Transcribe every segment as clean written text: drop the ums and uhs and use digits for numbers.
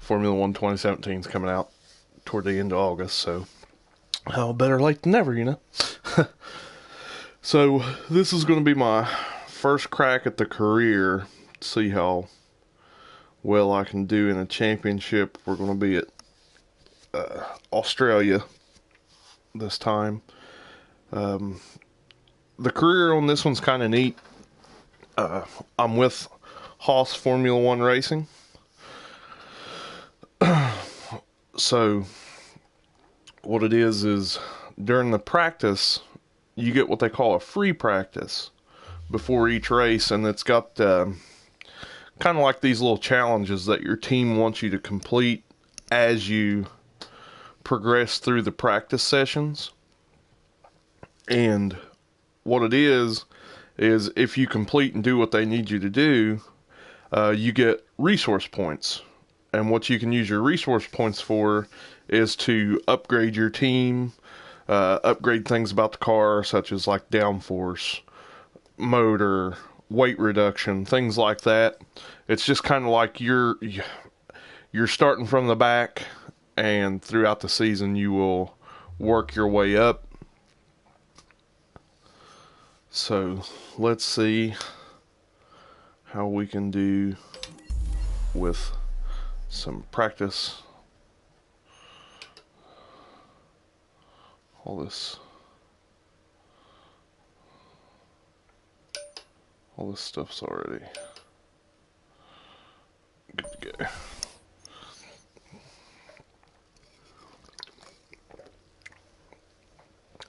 Formula One 2017 is coming out toward the end of August, so better late than never, you know. So this is going to be my first crack at the career. See how well I can do in a championship. We're going to be at Australia this time. The career on this one's kind of neat. I'm with Haas Formula One Racing. So what it is during the practice, you get what they call a free practice before each race, and it's got kind of like these little challenges that your team wants you to complete as you progress through the practice sessions. And what it is if you complete and do what they need you to do, you get resource points. And what you can use your resource points for is to upgrade your team, upgrade things about the car, such as like downforce, motor, weight reduction, things like that. It's just kind of like you're starting from the back, and throughout the season you will work your way up. So let's see how we can do with some practice. All this stuff's already good to go.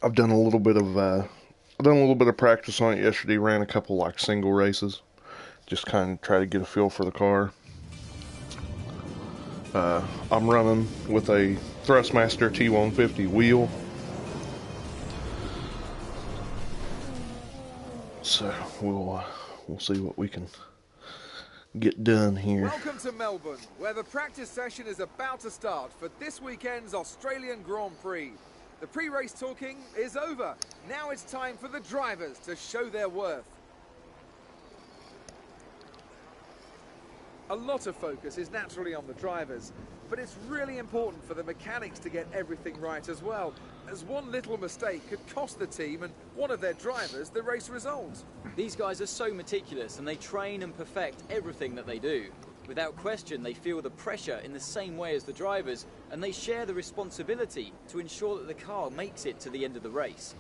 I've done a little bit of practice on it yesterday. Ran a couple like single races, just kind of try to get a feel for the car. I'm running with a Thrustmaster T150 wheel, so we'll see what we can get done here. Welcome to Melbourne, where the practice session is about to start for this weekend's Australian Grand Prix. The pre-race talking is over. Now it's time for the drivers to show their worth. A lot of focus is naturally on the drivers, but it's really important for the mechanics to get everything right as well, as one little mistake could cost the team and one of their drivers the race result. These guys are so meticulous, and they train and perfect everything that they do. Without question, they feel the pressure in the same way as the drivers, and they share the responsibility to ensure that the car makes it to the end of the race.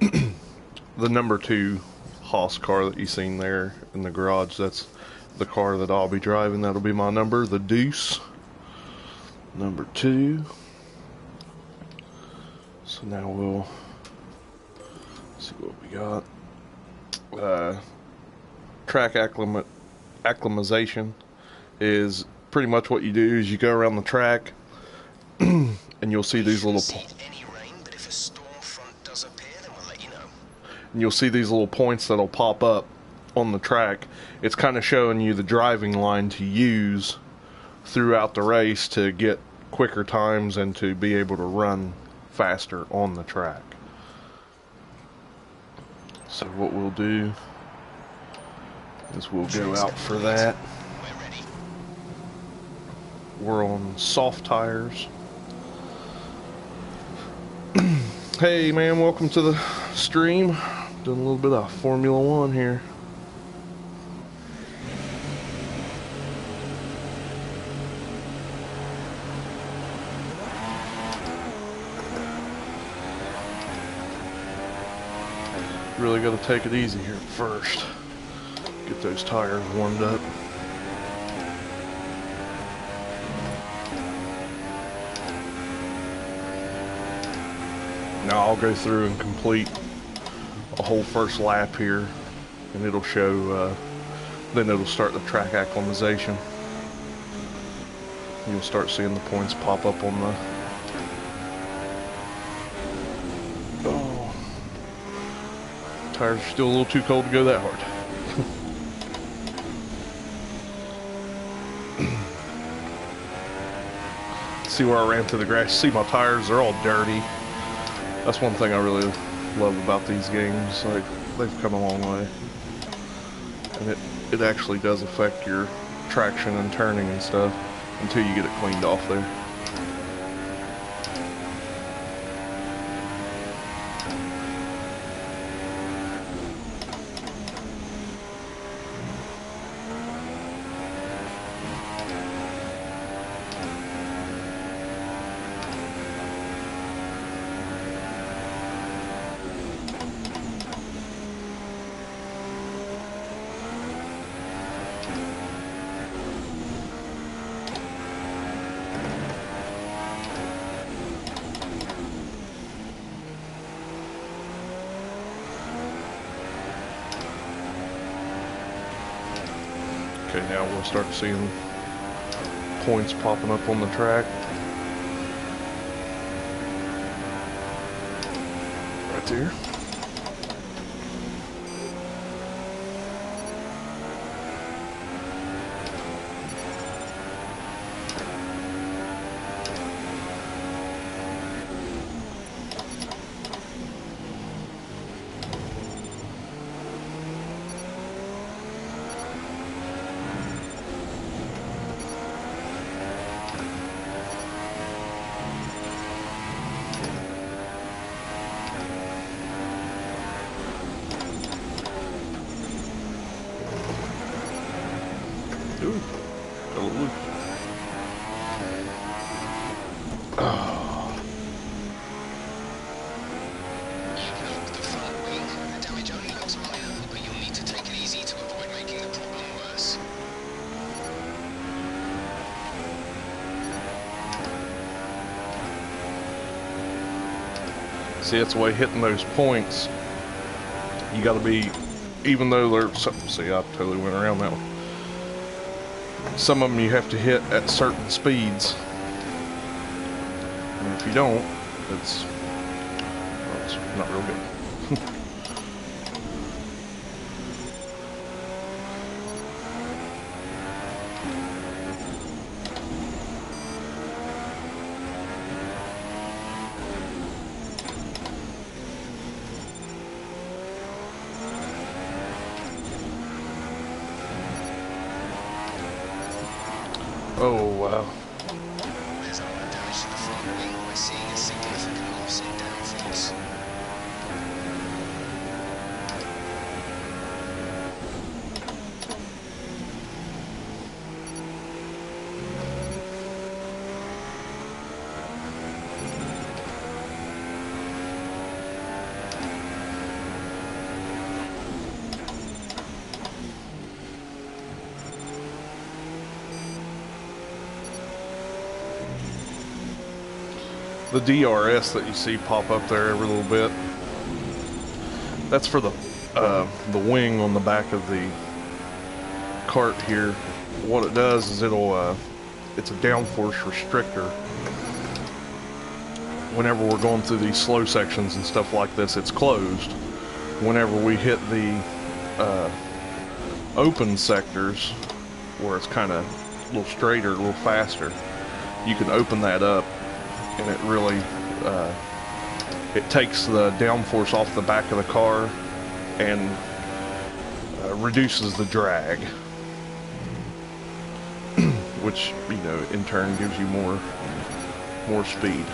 The number 2 Haas car that you seen there in the garage, that's the car that I'll be driving. That'll be my number, the Deuce. Number 2. So now we'll see what we got. Track acclimatization is pretty much what you do is you go around the track and you'll see these little and you'll see these little points that'll pop up on the track. It's kind of showing you the driving line to use throughout the race to get quicker times and to be able to run faster on the track. So what we'll do is we'll go out for that. We're on soft tires. Hey man, welcome to the stream. Doing a little bit of Formula One here. Really got to take it easy here first. Get those tires warmed up. Now I'll go through and complete a whole first lap here, and it'll show, then it'll start the track acclimatization. You'll start seeing the points pop up on the... Oh. Tires are still a little too cold to go that hard. See where I ran through the grass. See my tires, they're all dirty. That's one thing I really love about these games. Like, they've come a long way. And it actually does affect your traction and turning and stuff until you get it cleaned off there. Okay, now we'll start seeing points popping up on the track. Right there. Ooh, got a little loop. The front wing, the damage only looks minor, but you'll need to take it easy to avoid making the problem worse. See, that's the way hitting those points. You got to be, even though they're. See, I totally went around that one. Some of them you have to hit at certain speeds, and if you don't, it's not real good. Oh wow. There's a lot of damage to the front wing. We're seeing a significant loss in downforce. The DRS that you see pop up there every little bit, that's for the wing on the back of the cart here. What it does is it's a downforce restrictor. Whenever we're going through these slow sections and stuff like this, it's closed. Whenever we hit the open sectors, where it's kind of a little straighter, a little faster, you can open that up, and it really it takes the downforce off the back of the car and reduces the drag, which, you know, in turn gives you more speed.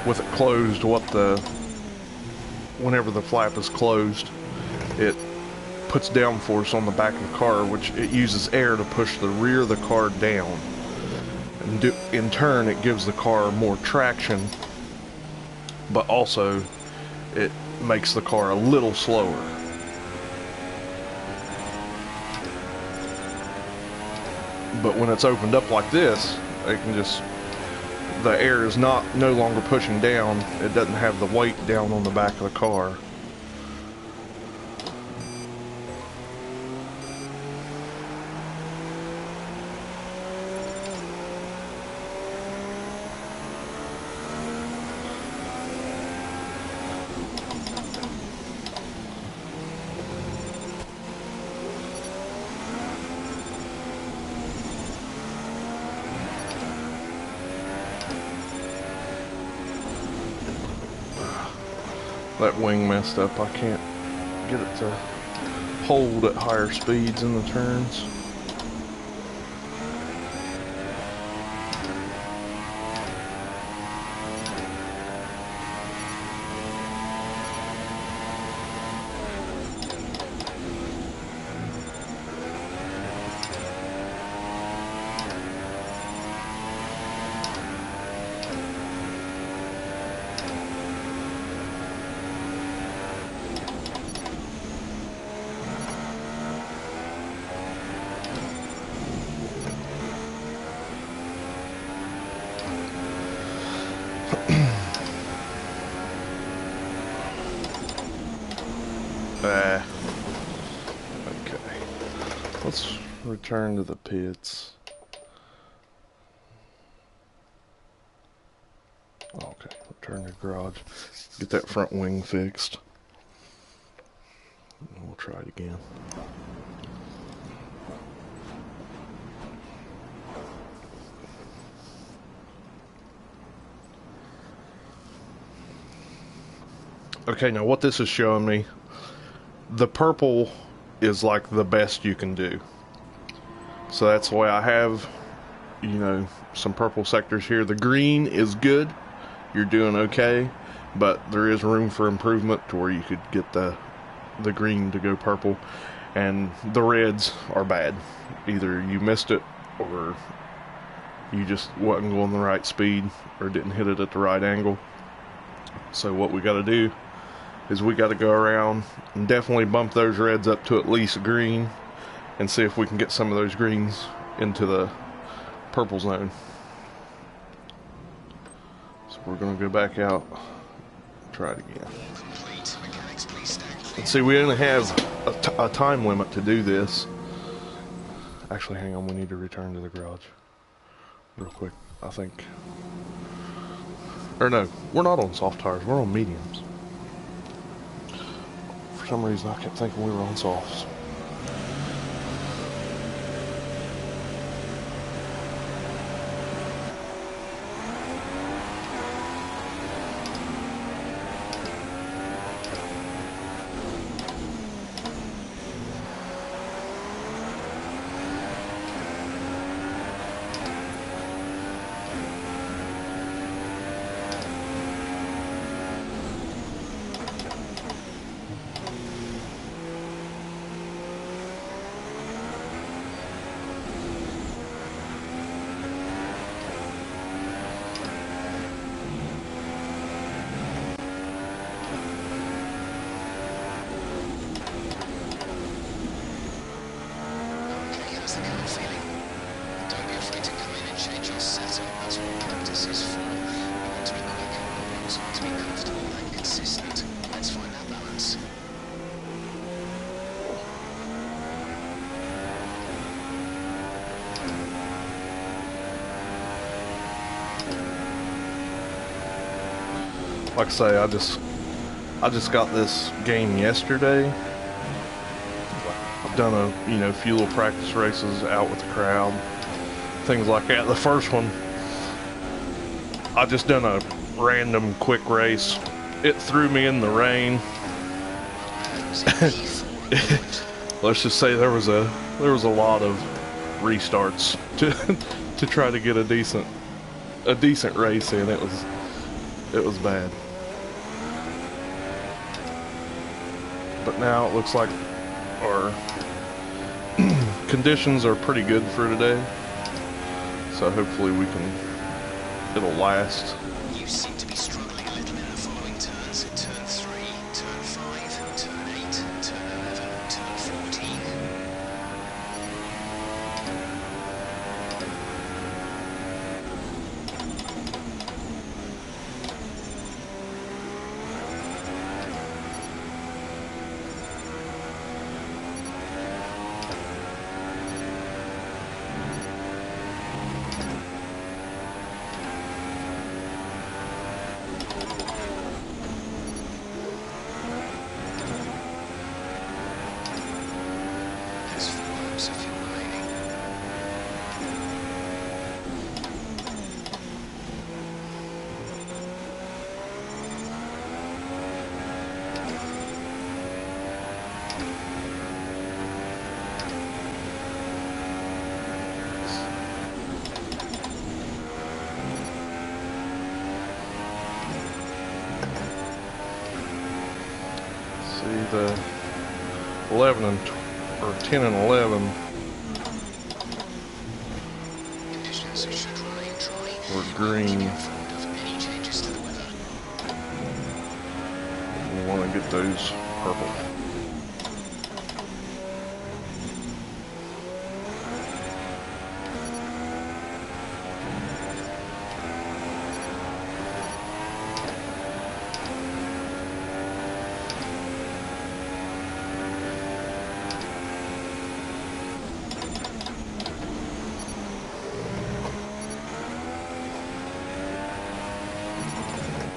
With it closed, whenever the flap is closed, it puts downforce on the back of the car, which it uses air to push the rear of the car down, and in turn it gives the car more traction, but also it makes the car a little slower. But when it's opened up like this, it can just, the air is no longer pushing down. It doesn't have the weight down on the back of the car. that wing messed up. I can't get it to hold at higher speeds in the turns. Okay. Let's return to the pits. Okay, return to garage. Get that front wing fixed. And we'll try it again. Okay, now what this is showing me, the purple is like the best you can do. So that's why I have, you know, some purple sectors here. The green is good. You're doing okay, but there is room for improvement to where you could get the green to go purple, and the reds are bad. Either you missed it or you just wasn't going the right speed or didn't hit it at the right angle. So what we got to do is we got to go around and definitely bump those reds up to at least green and see if we can get some of those greens into the purple zone. So we're going to go back out, try it again. And see, we only have a time limit to do this. Actually, hang on, we need to return to the garage real quick, I think. Or no, we're not on soft tires, we're on mediums. For some reason I kept thinking we were on softs. Like I say, I just got this game yesterday. I've done a few little practice races out with the crowd, things like that. The first one, I just done a random quick race. It threw me in the rain. Let's just say there was a lot of restarts to try to get a decent race in. It was bad. But now it looks like our conditions are pretty good for today. So hopefully it'll last. You seem to be struggling a little in the following turns. Turn 3, turn 5, turn 8, turn 11, turn 14. the 11 and or 10 and 11 Conditions should remain dry. were Keep green. informed of any changes to the weather. We want to get those purple.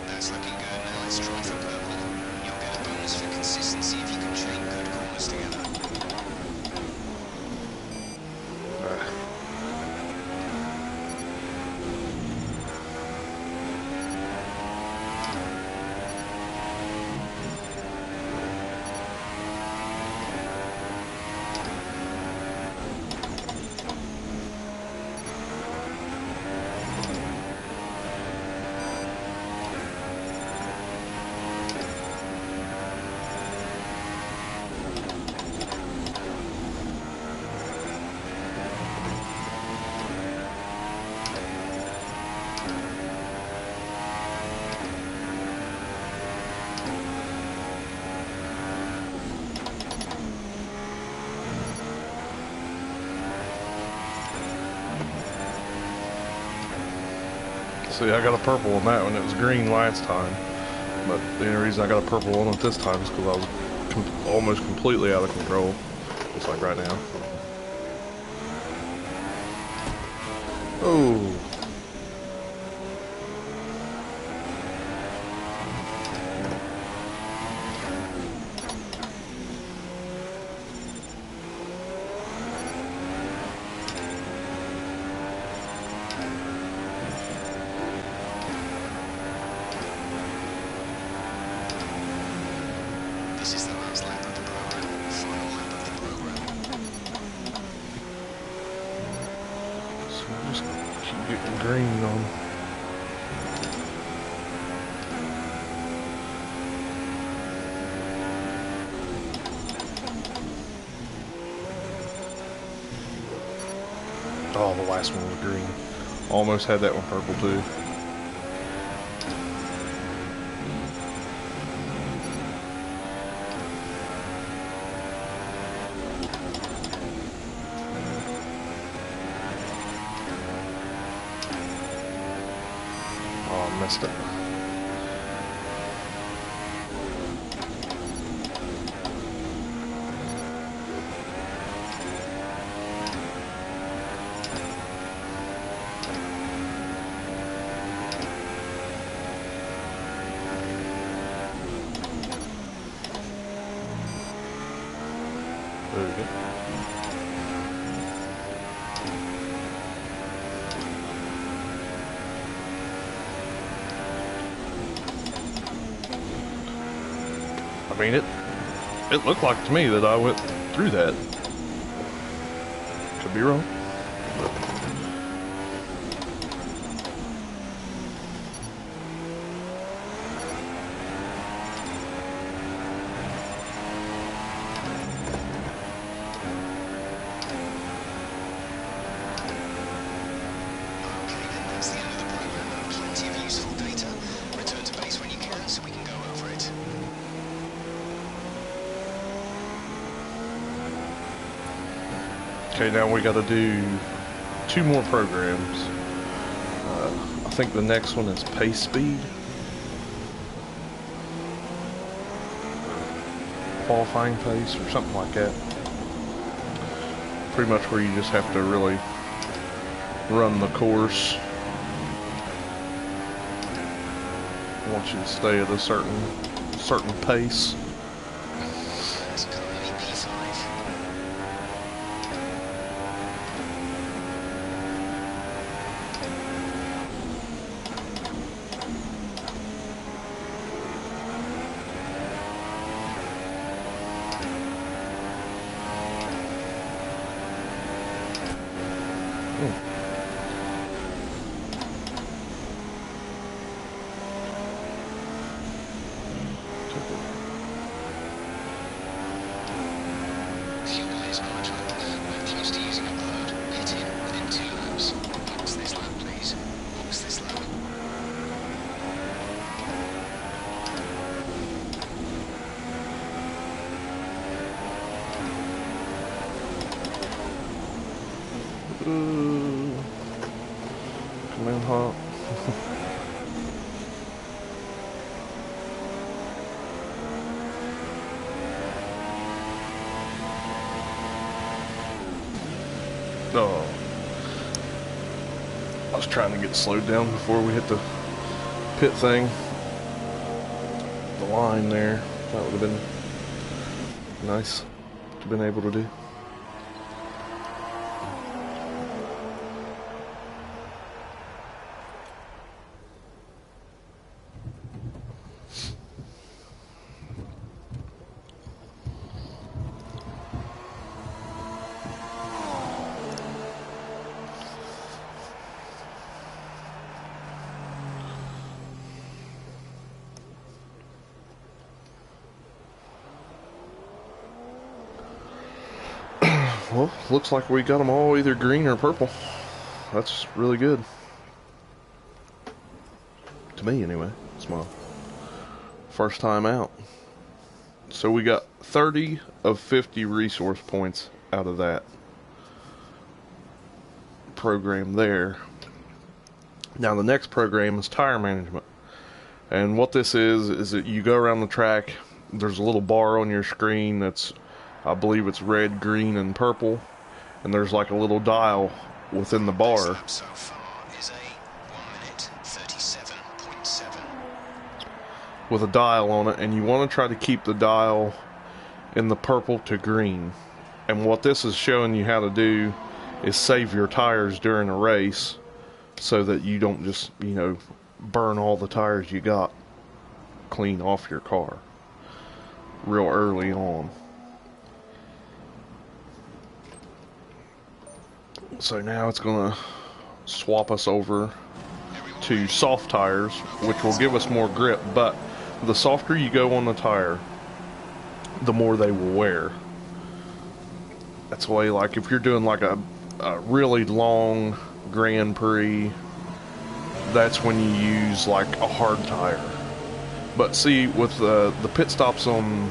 That's looking good. Now let's try for purple. You'll get a bonus for consistency if you can chain good corners together. See, I got a purple on that one. It was green last time, but the only reason I got a purple on it this time is because I was almost completely out of control. Just like right now. Oh. This is the last lap of the program. Final lap of the program. So we'll just keep getting green on. Oh, the last one was green. Almost had that one purple too. Oh, I messed up. There we go. I mean, it looked like to me that I went through that. Could be wrong. Okay, then that's the end of the program. Plenty of useful data. Return to base when you can so we can go over it. Okay, now we got to do 2 more programs. I think the next one is pace speed. Qualifying pace or something like that. Pretty much where you just have to really run the course. I want you to stay at a certain pace. That's currently P5. this management. We're close to using up the load. Hit in within 2 laps. Box this lap, please. Box this lap. Come in hot. Oh. I was trying to get slowed down before we hit the pit thing. The line there. That would have been nice to have been able to do. Well, looks like we got them all either green or purple. That's really good. To me, anyway. It's my first time out. So we got 30 of 50 resource points out of that program there. Now the next program is tire management. And what this is that you go around the track. There's a little bar on your screen that's, I believe it's red, green, and purple. And there's like a little dial within the bar. This lap so far is a 1 minute 37.7. With a dial on it, and you want to try to keep the dial in the purple to green. And what this is showing you how to do is save your tires during a race so that you don't just, you know, burn all the tires you got clean off your car real early on. So now it's going to swap us over to soft tires, which will give us more grip, but the softer you go on the tire, the more they will wear. That's why, like, if you're doing like a really long Grand Prix, that's when you use like a hard tire. But see, with the pit stops on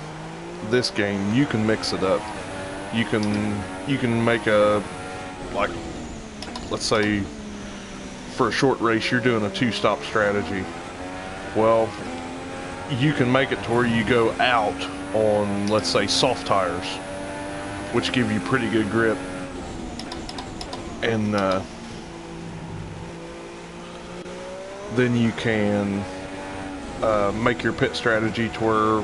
this game, you can mix it up. You can make a, like, let's say for a short race you're doing a 2-stop strategy. Well, you can make it to where you go out on, let's say, soft tires, which give you pretty good grip, and then you can make your pit strategy to where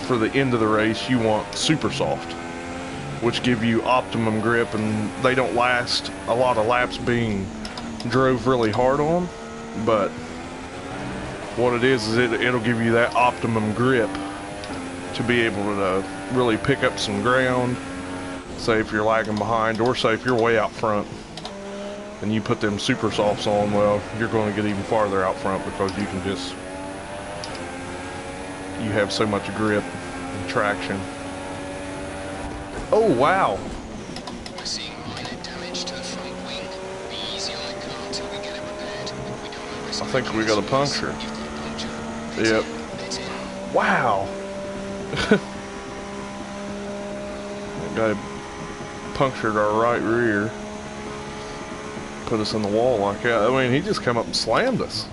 for the end of the race you want super soft, which give you optimum grip, and they don't last a lot of laps being drove really hard on, but what it is it'll give you that optimum grip to be able to really pick up some ground, say if you're lagging behind, or say if you're way out front and you put them super softs on. Well, you're going to get even farther out front because you have so much grip and traction. Oh wow, We're seeing minor damage to the front wing. Be easy on the car until we get it repaired. We don't want to risk I think we got a puncture. You've got a puncture. Yep. Pit in. Wow. That guy punctured our right rear, put us in the wall like that. I mean, he just come up and slammed us.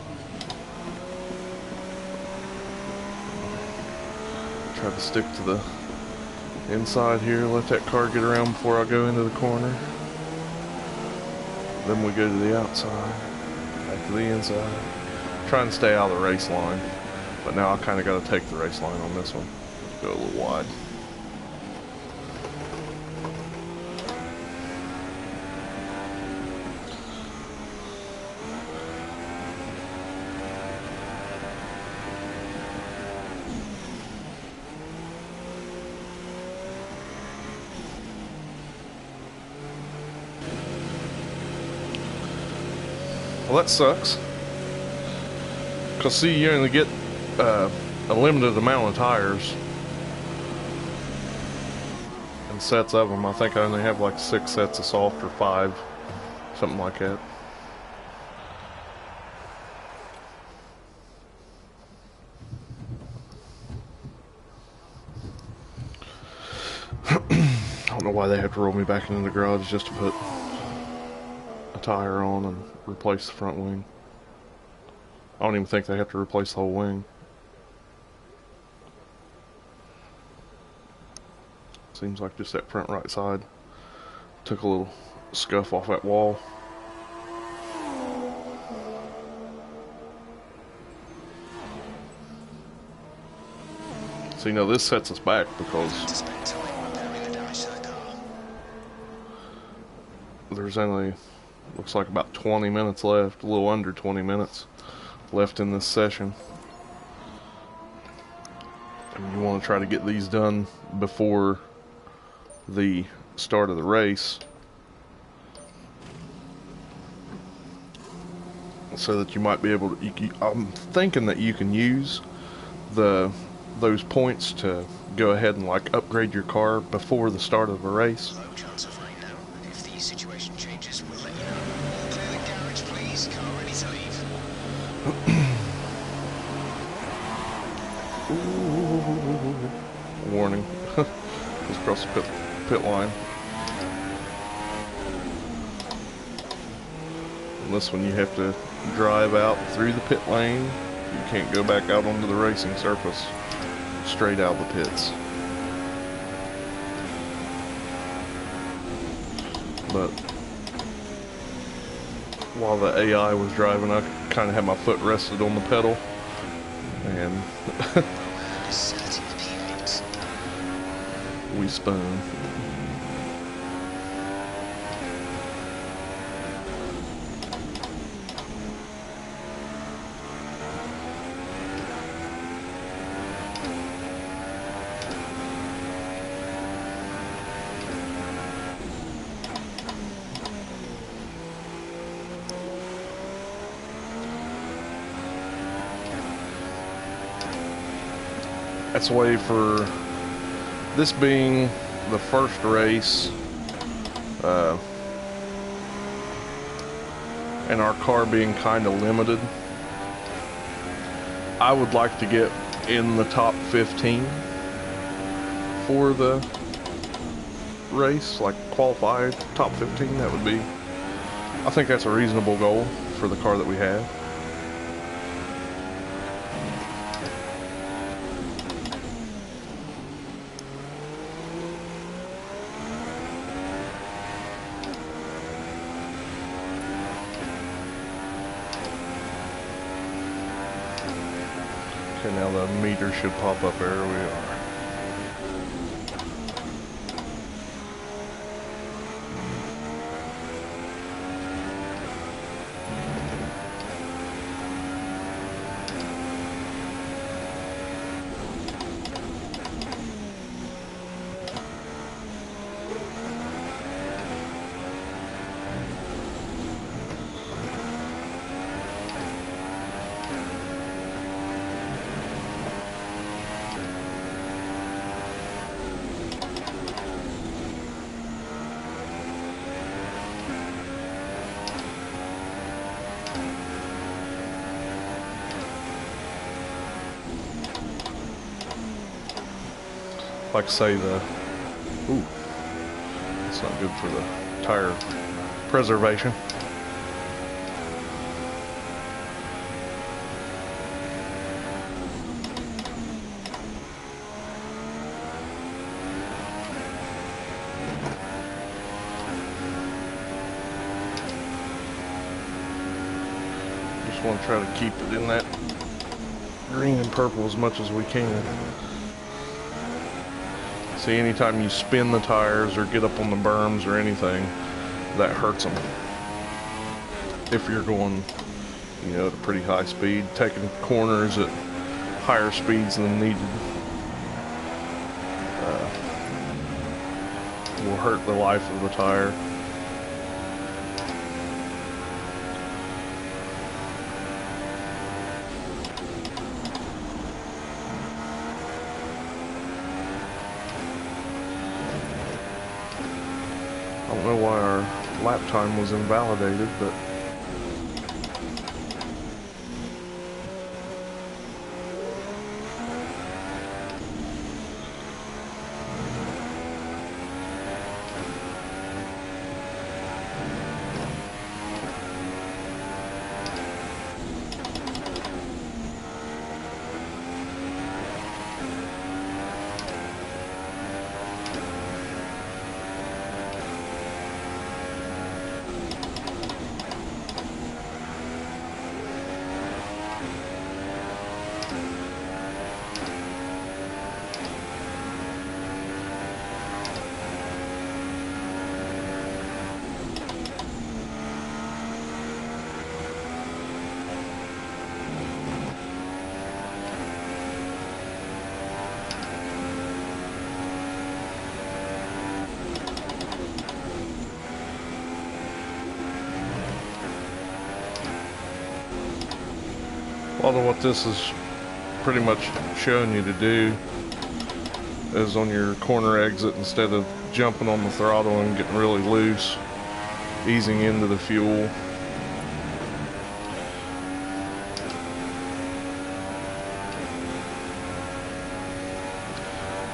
Try to stick to the inside here, let that car get around before I go into the corner. Then we go to the outside, back to the inside. Trying to stay out of the race line, but now I kind of got to take the race line on this one. Go a little wide. Well, that sucks. Because, see, you only get a limited amount of tires. and sets of them. I think I only have like 6 sets of soft or 5, something like that. I don't know why they have to roll me back into the garage just to put a tire on and replace the front wing. I don't even think they have to replace the whole wing. Seems like just that front right side took a little scuff off that wall. So, you know, this sets us back because there's only, looks like about 20 minutes left, a little under 20 minutes left in this session. And you want to try to get these done before the start of the race so that you might be able to, I'm thinking that you can use those points to go ahead and like upgrade your car before the start of a race. Low chance of rain now. If the situation changes, we'll let you know. Clear the garage, please. Car ready to leave. Warning. Just across the pit line. And this one you have to drive out through the pit lane. You can't go back out onto the racing surface. Straight out of the pits. But while the AI was driving, I kind of had my foot rested on the pedal, and we spun. That's a way for this being the first race and our car being kind of limited. I would like to get in the top 15 for the race, like qualified top 15. That would be, I think that's a reasonable goal for the car that we have. Okay, now the meter should pop up. There we are. Like I say, ooh, it's not good for the tire preservation. Just want to try to keep it in that green and purple as much as we can. See, anytime you spin the tires or get up on the berms or anything, that hurts them. If you're going, you know, at a pretty high speed, taking corners at higher speeds than needed, will hurt the life of the tire. don't know why our lap time was invalidated, but a lot of what this is pretty much showing you to do is on your corner exit, instead of jumping on the throttle and getting really loose, easing into the fuel.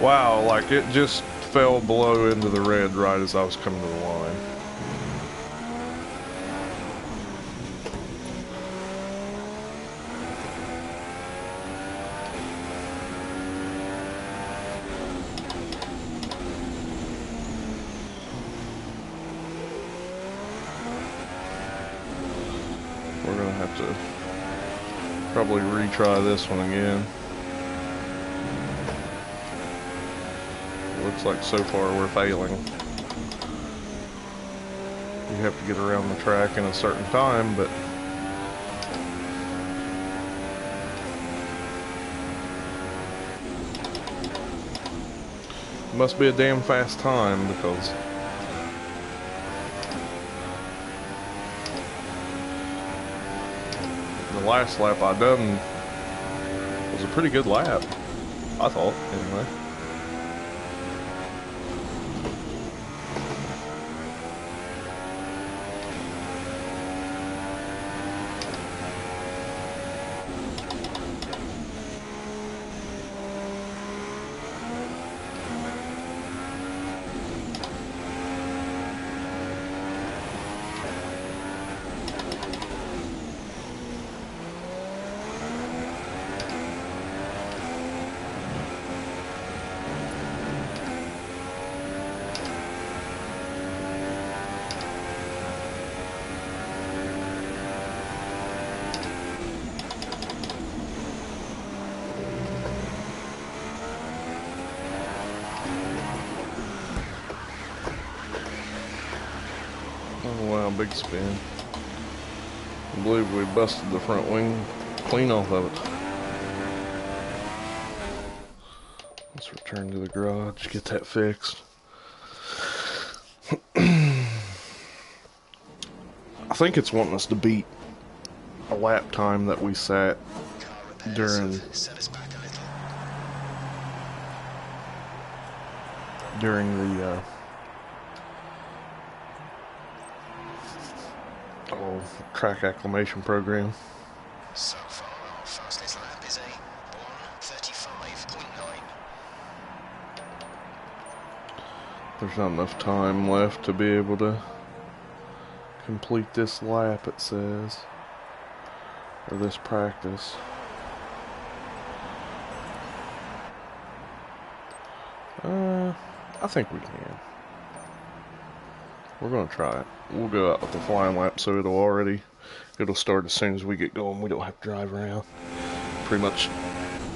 Wow, like it just fell below into the red right as I was coming to the line. We're gonna have to probably retry this one again. Looks like so far we're failing. You have to get around the track in a certain time, but it must be a damn fast time, because the last lap I done was a pretty good lap, I thought, anyway. Oh wow, big spin. I believe we busted the front wing clean off of it. Let's return to the garage, get that fixed. I think it's wanting us to beat a lap time that we sat during the track acclimation program. So far, our fastest lap is a 1:35.9. There's not enough time left to be able to complete this lap, it says, or this practice. I think we can. We're gonna try it. We'll go out with the flying lap, so it'll start as soon as we get going. We don't have to drive around. Pretty much,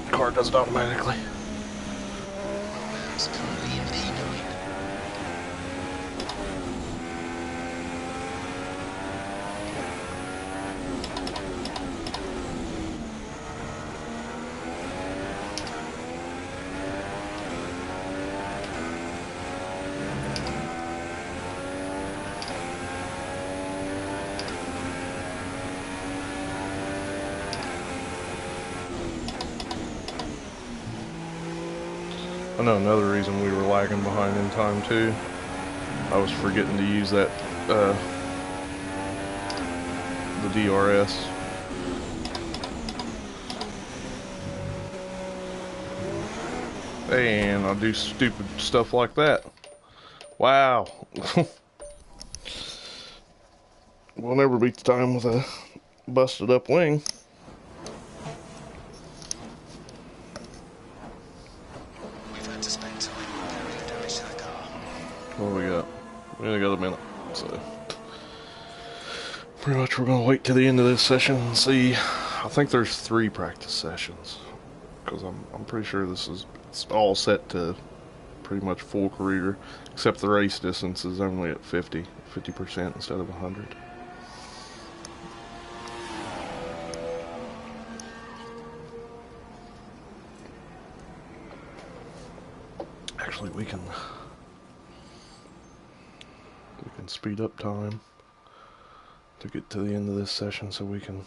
the car does it automatically. Williams currently in P9. I know another reason we were lagging behind in time too I was forgetting to use that, the DRS. And I'll do stupid stuff like that. Wow. We'll never beat the time with a busted up wing. We've had to spend time repairing the damage to the car. What do we got? We only got a minute, so pretty much we're gonna wait till the end of this session and see. I think there's 3 practice sessions because I'm pretty sure it's all set to pretty much full career, except the race distance is only at 50% instead of 100. Actually, we can speed up time to get to the end of this session so we can.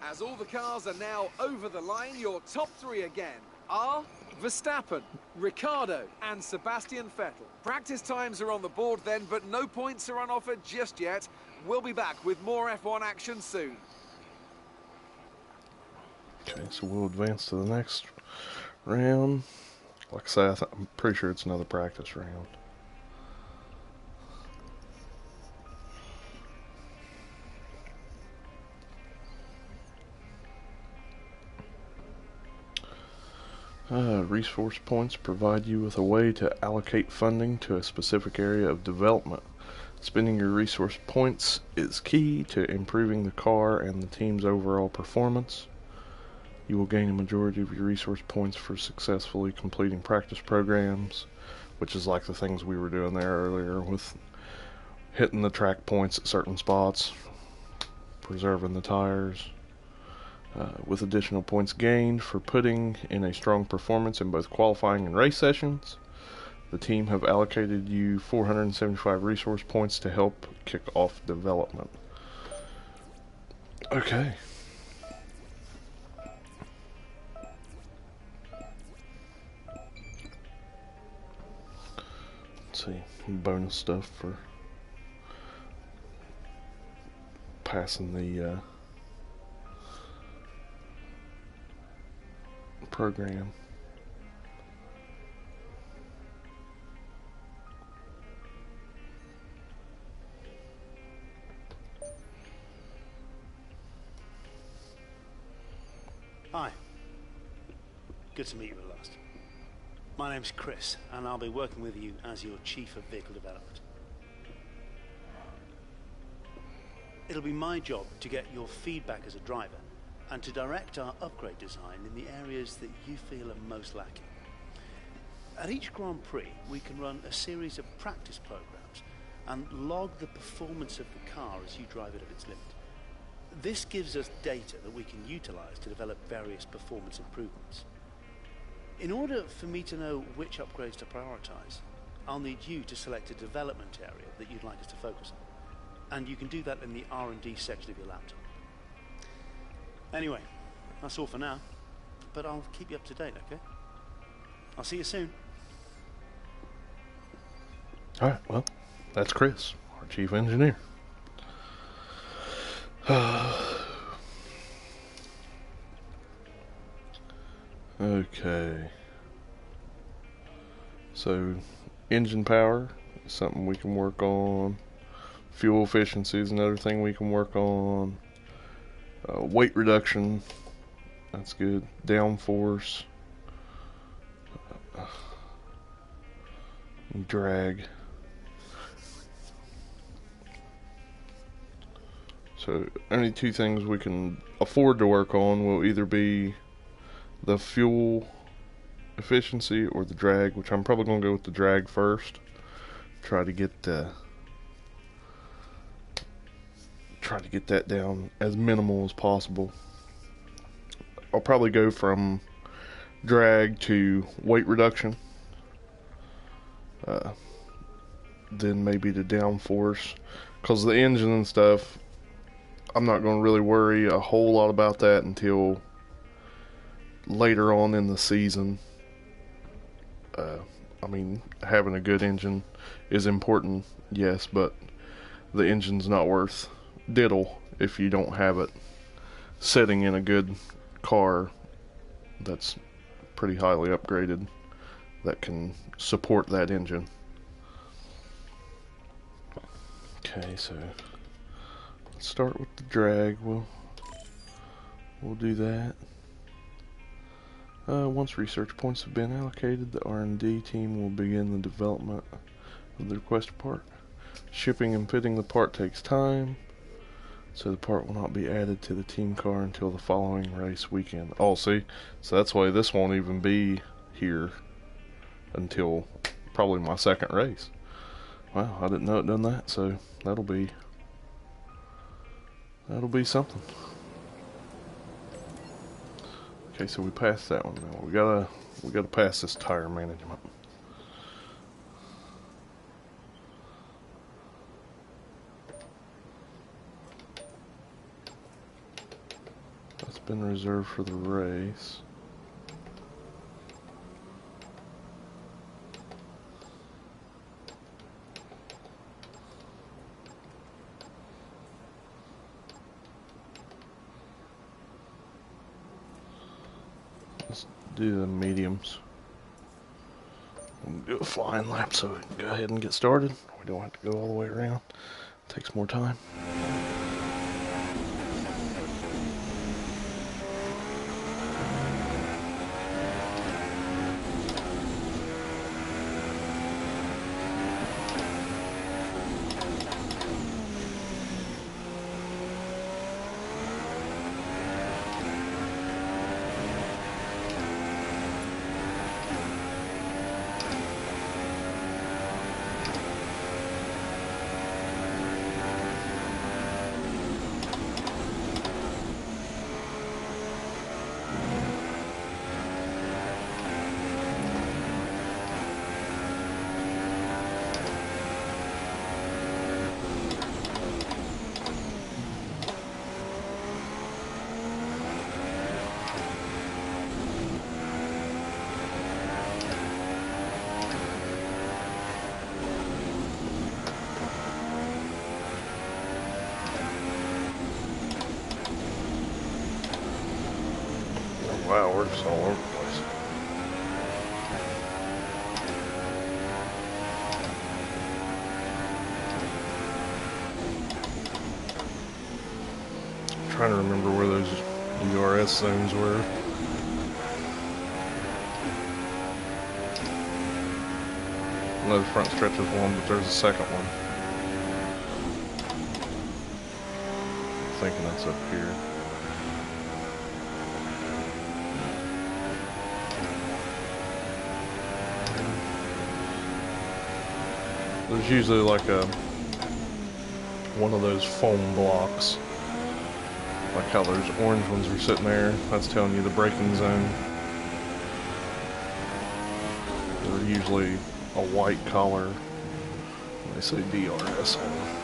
As all the cars are now over the line, your top 3 again are Verstappen, Ricciardo and Sebastian Vettel. Practice times are on the board then, but no points are on offer just yet. We'll be back with more F1 action soon. Okay, so we'll advance to the next round. Like I say, I'm pretty sure it's another practice round. Resource points provide you with a way to allocate funding to a specific area of development. Spending your resource points is key to improving the car and the team's overall performance. You will gain a majority of your resource points for successfully completing practice programs, which is like the things we were doing there earlier with hitting the track points at certain spots, preserving the tires. With additional points gained for putting in a strong performance in both qualifying and race sessions, the team have allocated you 475 resource points to help kick off development. Okay. Let's see, bonus stuff for passing the program. Hi. Good to meet you at last. My name's Chris, and I'll be working with you as your Chief of Vehicle Development. It'll be my job to get your feedback as a driver and to direct our upgrade design in the areas that you feel are most lacking. At each Grand Prix, we can run a series of practice programs and log the performance of the car as you drive it at its limit. This gives us data that we can utilize to develop various performance improvements. In order for me to know which upgrades to prioritize, I'll need you to select a development area that you'd like us to focus on. And you can do that in the R&D section of your laptop. Anyway, that's all for now, but I'll keep you up to date, okay? I'll see you soon. Alright, well, that's Chris, our chief engineer. Okay. So, engine power is something we can work on. Fuel efficiency is another thing we can work on. Weight reduction, that's good. Downforce, drag. So only 2 things we can afford to work on will either be the fuel efficiency or the drag, which I'm probably going to go with the drag first. Try to get that down as minimal as possible. I'll probably go from drag to weight reduction, then maybe to downforce, because the engine and stuff, I'm not going to really worry a whole lot about that until later on in the season. I mean, having a good engine is important, yes, but the engine's not worth diddle if you don't have it sitting in a good car that's pretty highly upgraded that can support that engine. Okay, so let's start with the drag. We'll do that. Once research points have been allocated, the R&D team will begin the development of the requested part. Shipping and fitting the part takes time, so the part will not be added to the team car until the following race weekend. Oh, see? So that's why this won't even be here until probably my second race. Wow, I didn't know it done that, so that'll be something. Okay, so we passed that one now. We gotta pass this tire management. That's been reserved for the race. Let's do the mediums. We'll do a flying lap so we can go ahead and get started. We don't have to go all the way around. It takes more time. Wow, we're just all over the place. I'm trying to remember where those DRS zones were. I know the front stretch is one, but there's a second one. I'm thinking that's up here. There's usually like one of those foam blocks, like how those orange ones are sitting there. That's telling you the braking zone. They're usually a white collar. They say DRS on them.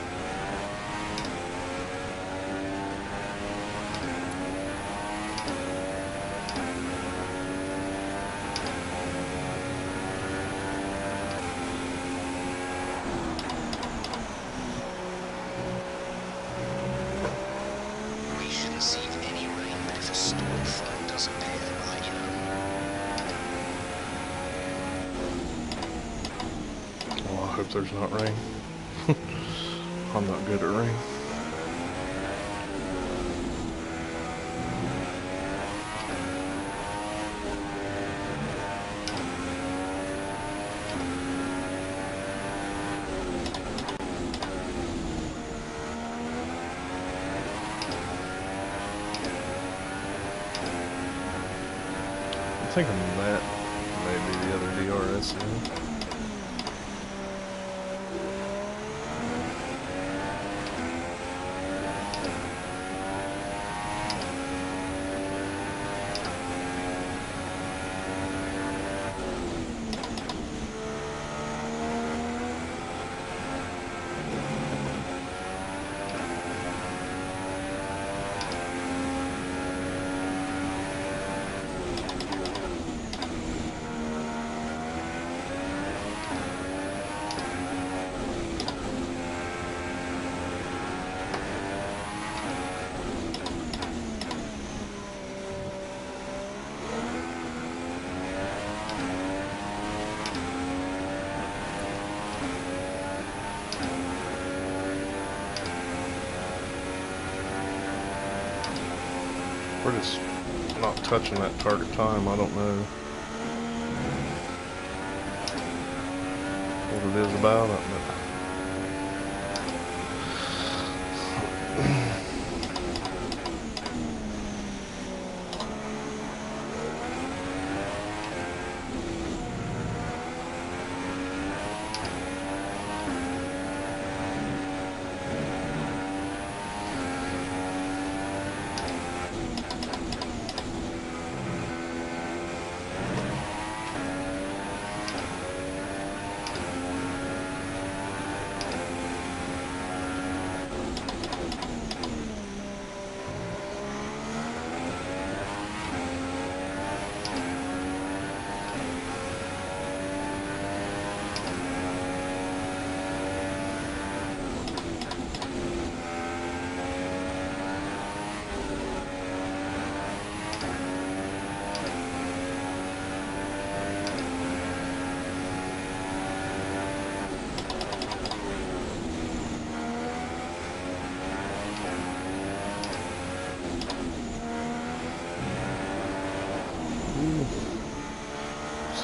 We shouldn't see any rain, but if a storm front does appear, right, you know. Well, I hope there's not rain. I'm not good at rain. I'm thinking that may be the other DRS zone. just not touching that target time. I don't know what it is about it, but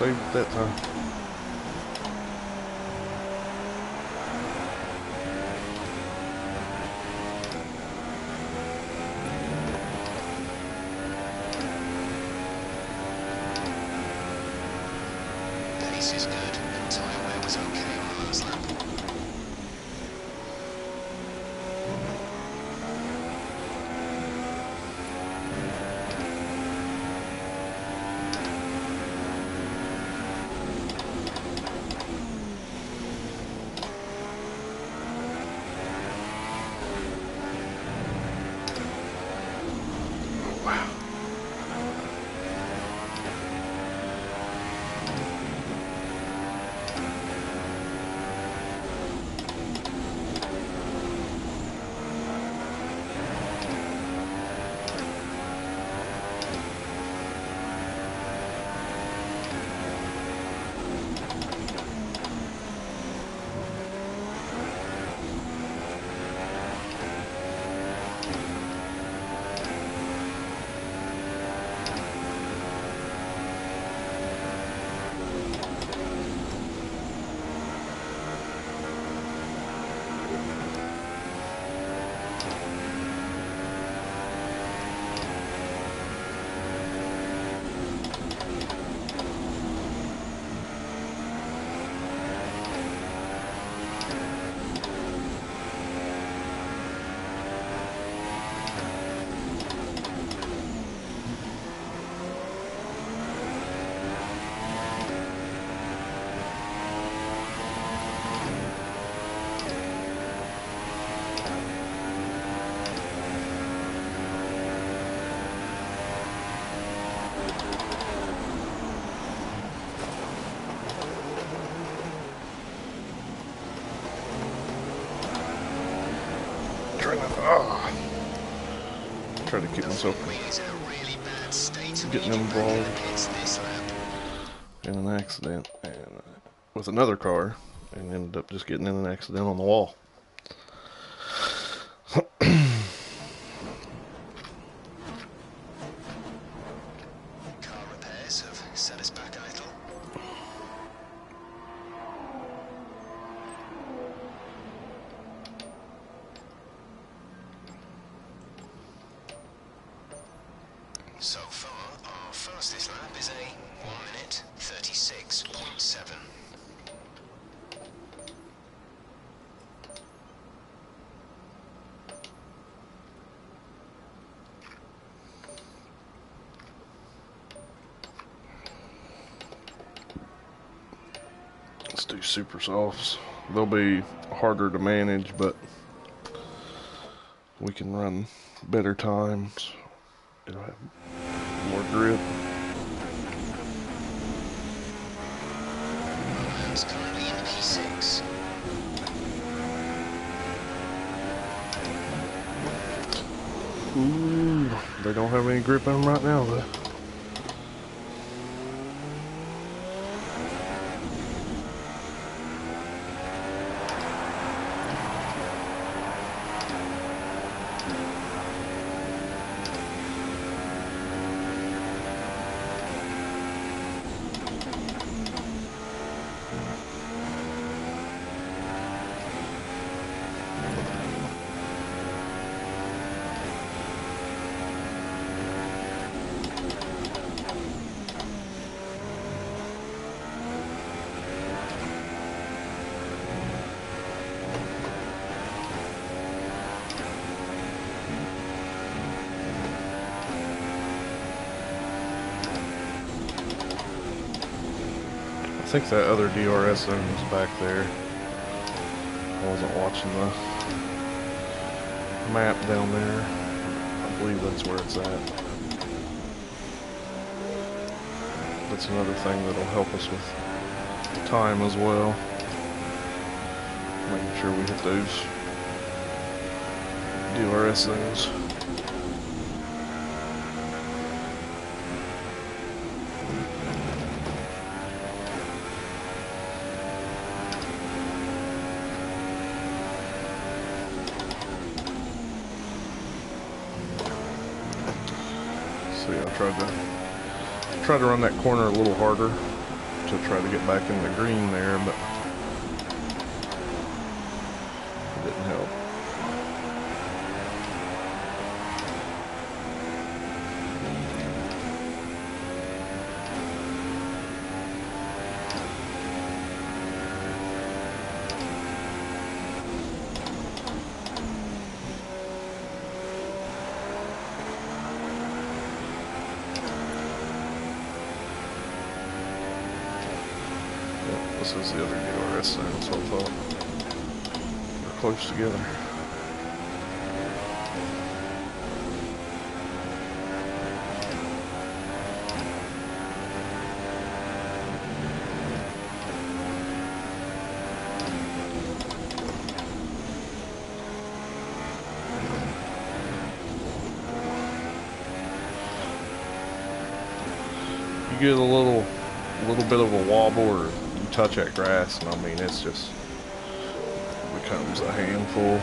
saved that time. Pace is good, and tyre wear was okay on the last lap. Try to keep myself Wheels in a really bad state. getting involved It's this lap. in an accident and with another car, and ended up just getting in an accident on the wall. Car repairs have set us back a little. So far, our fastest lap is a 1 minute 36.7. Let's do super softs. They'll be harder to manage, but we can run better times. It'll have more grip. It's currently in P6. Ooh, they don't have any grip on them right now, though. think that other DRS zone was back there. I wasn't watching the map down there. I believe that's where it's at. That's another thing that'll help us with time as well. Making sure we hit those DRS zones. So yeah, I tried to run that corner a little harder to try to get back in the green there, but it didn't help. This is the other DRS zone, so I thought we're close together. You get a little bit of a wobble or touch that grass, and I mean, it's just becomes a handful.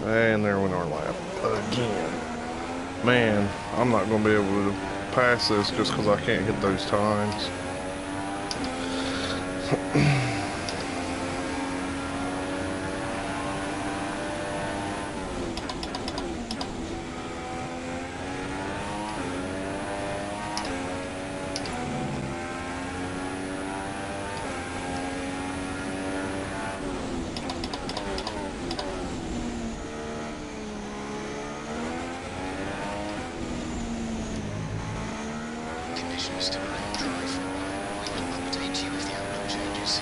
And there went our lap again. Man, I'm not going to be able to pass this just because I can't hit those times. Conditions to remain dry for a while. We will update you if the outlook changes.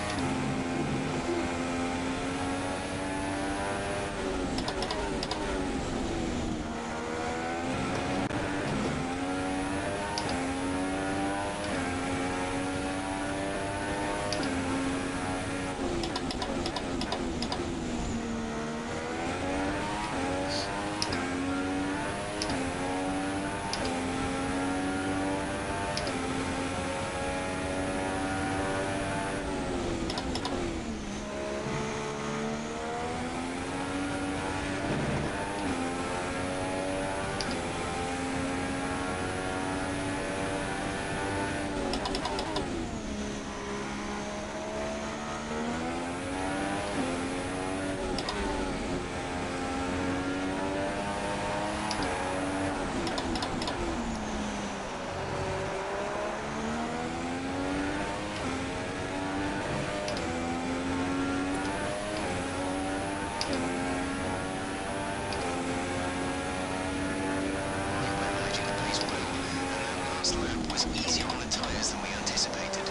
Was easier on the tyres than we anticipated.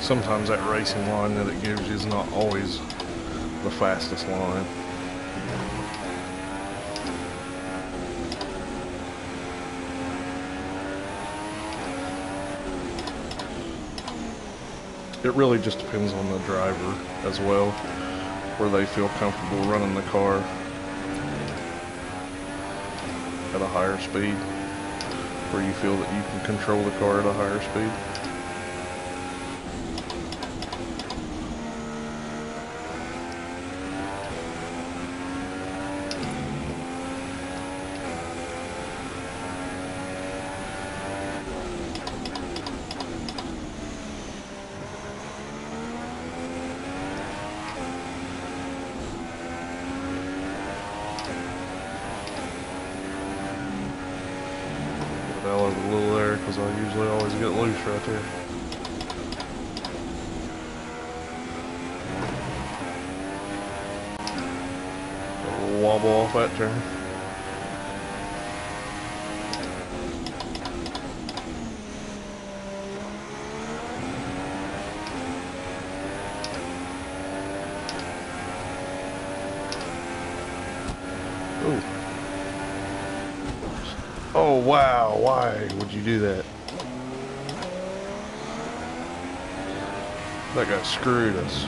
sometimes that racing line that it gives you is not always the fastest line. It really just depends on the driver as well, where they feel comfortable running the car at a higher speed, where you feel that you can control the car at a higher speed. Fell over a little there because I usually always get loose right there. A little wobble off that turn. Ooh. Oh wow, why would you do that? That guy screwed us.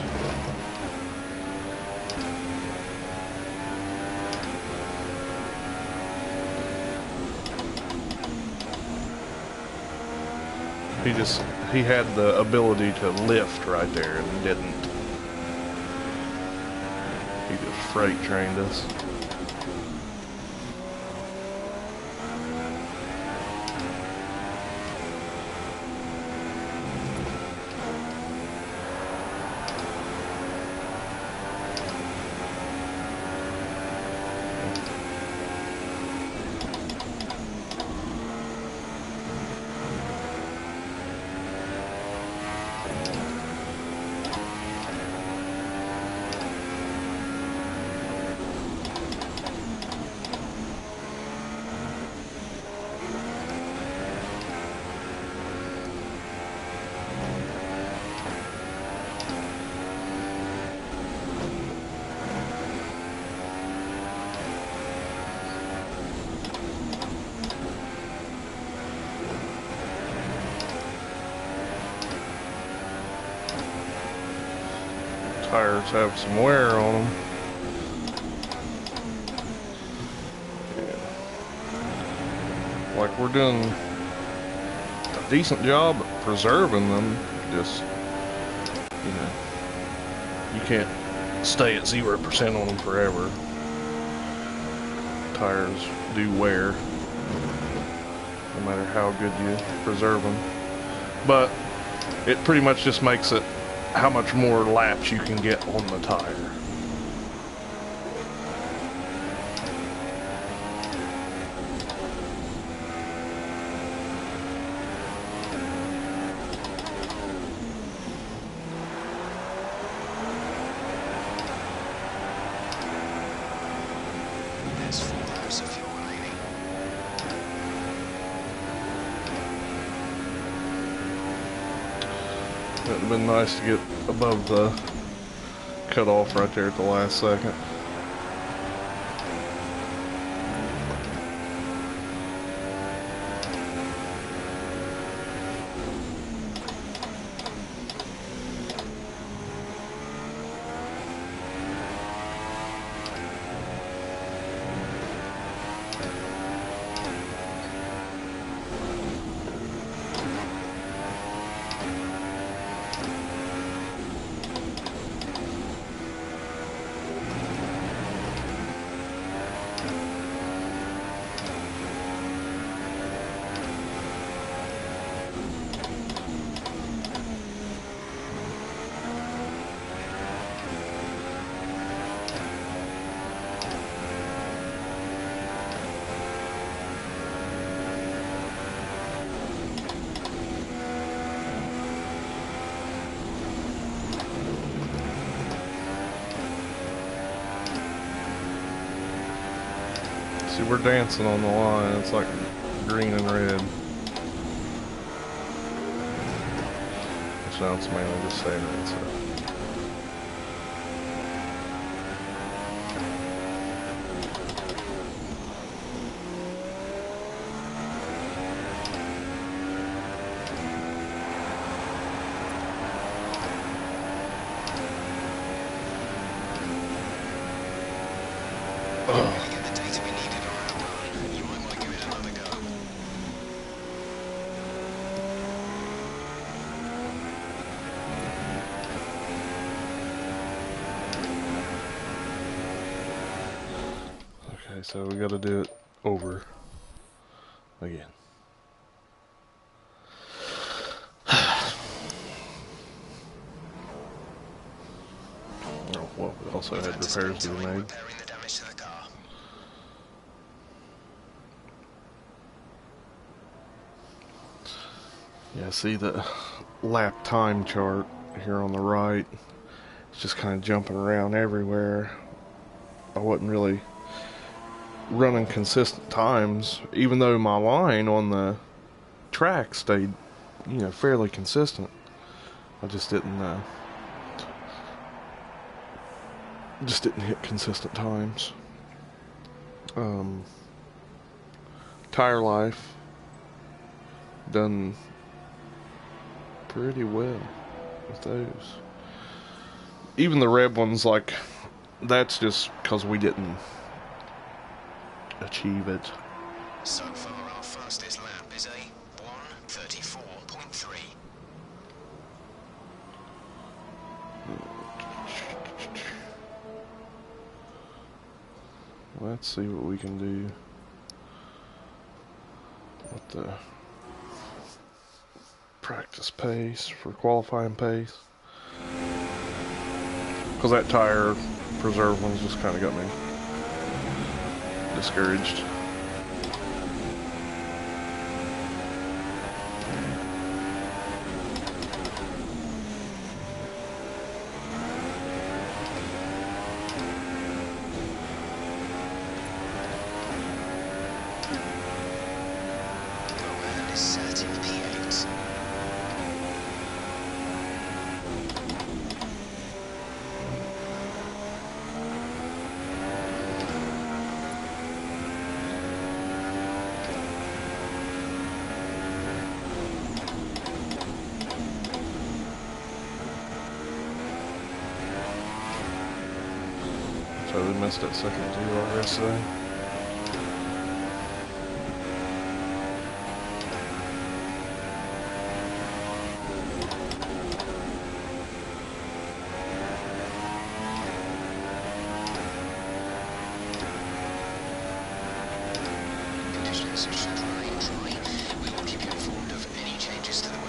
He had the ability to lift right there and didn't. He just freight trained us. Tires have some wear on them. Yeah. Like we're doing a decent job at preserving them, just, you know, you can't stay at 0% on them forever. Tires do wear, no matter how good you preserve them. But it pretty much just makes it how much more laps you can get on the tire. There's 4 laps of fuel remaining. It would have been nice to get above the cutoff right there at the last second. See, we're dancing on the line. It's like green and red. It's now it's mainly just saying it. So. Get the data we needed on our run. You might want to give it another go. Okay, so we got to do it over again. Oh, well, we also had repairs to be made. Repairing the damage to the car. Yeah, see the lap time chart here on the right. It's just kind of jumping around everywhere. I wasn't really running consistent times, even though my line on the track stayed, fairly consistent. I just didn't hit consistent times. Tire life done pretty well with those. Even the red ones, like, that's just because we didn't achieve it. So far, our fastest lap is a 1:34.3. Let's see what we can do with the practice pace for qualifying pace. Because that tire preserve one's just kind of got me discouraged. And is set in P8. So we missed that second zero yesterday. Conditions should remain dry. We will keep you informed of any changes to the weather.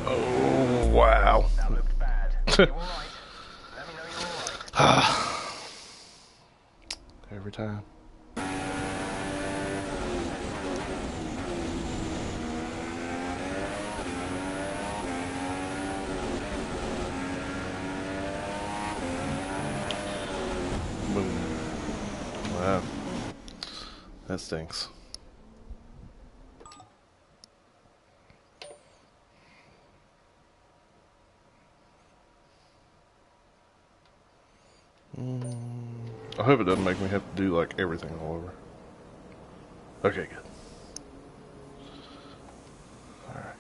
Oh, wow. That looked bad. You alright? Let me know you're alright. Every time. Boom. Wow. That stinks. I hope it doesn't make me have to do like everything all over. Okay, good. Alright.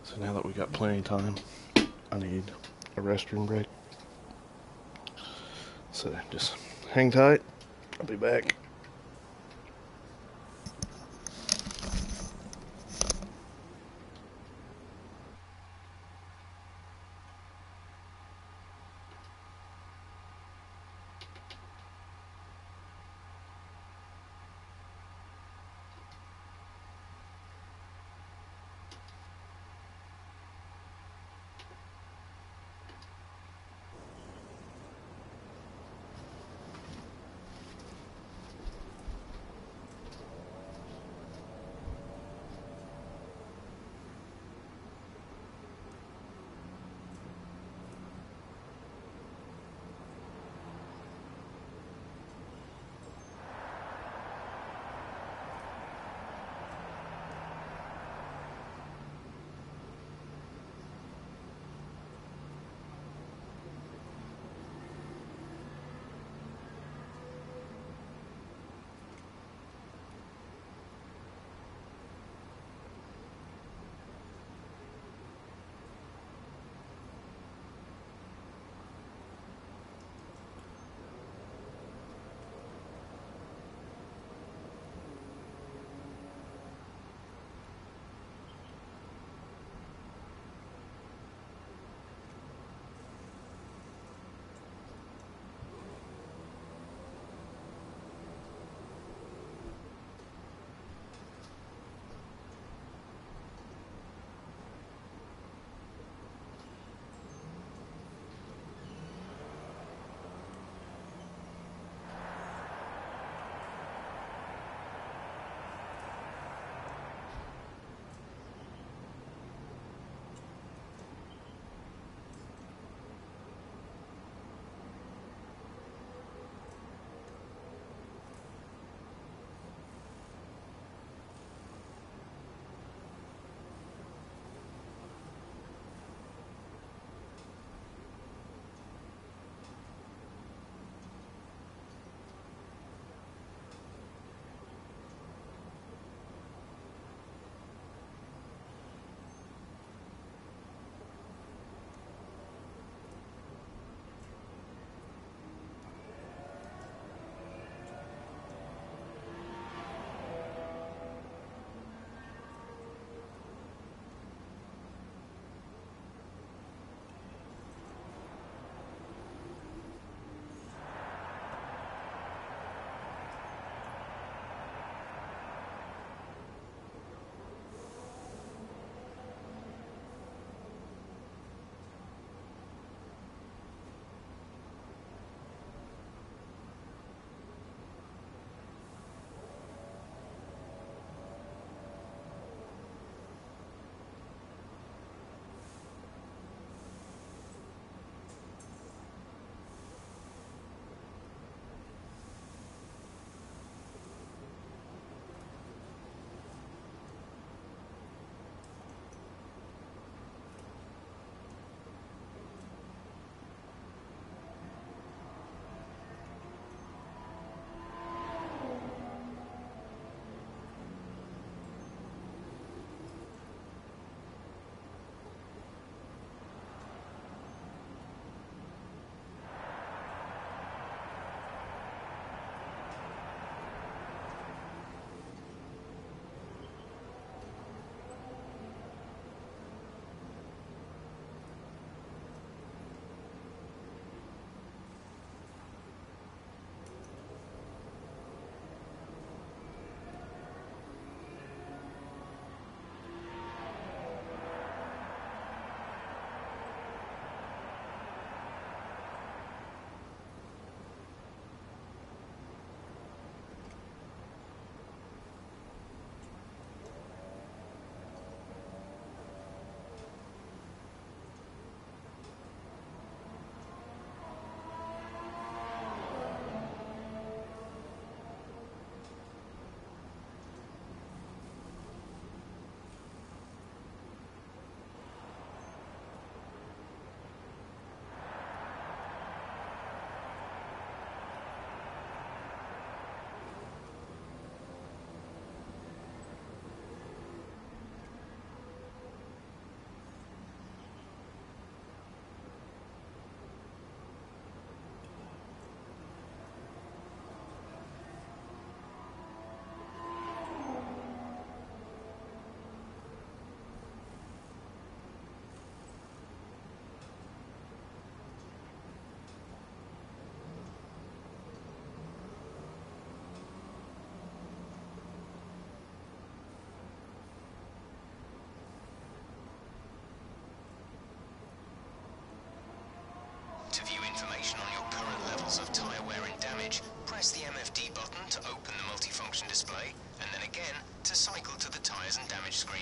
So now that we got plenty of time, I need a restroom break. So just hang tight. I'll be back. display, and then again to cycle to the tyres and damage screen.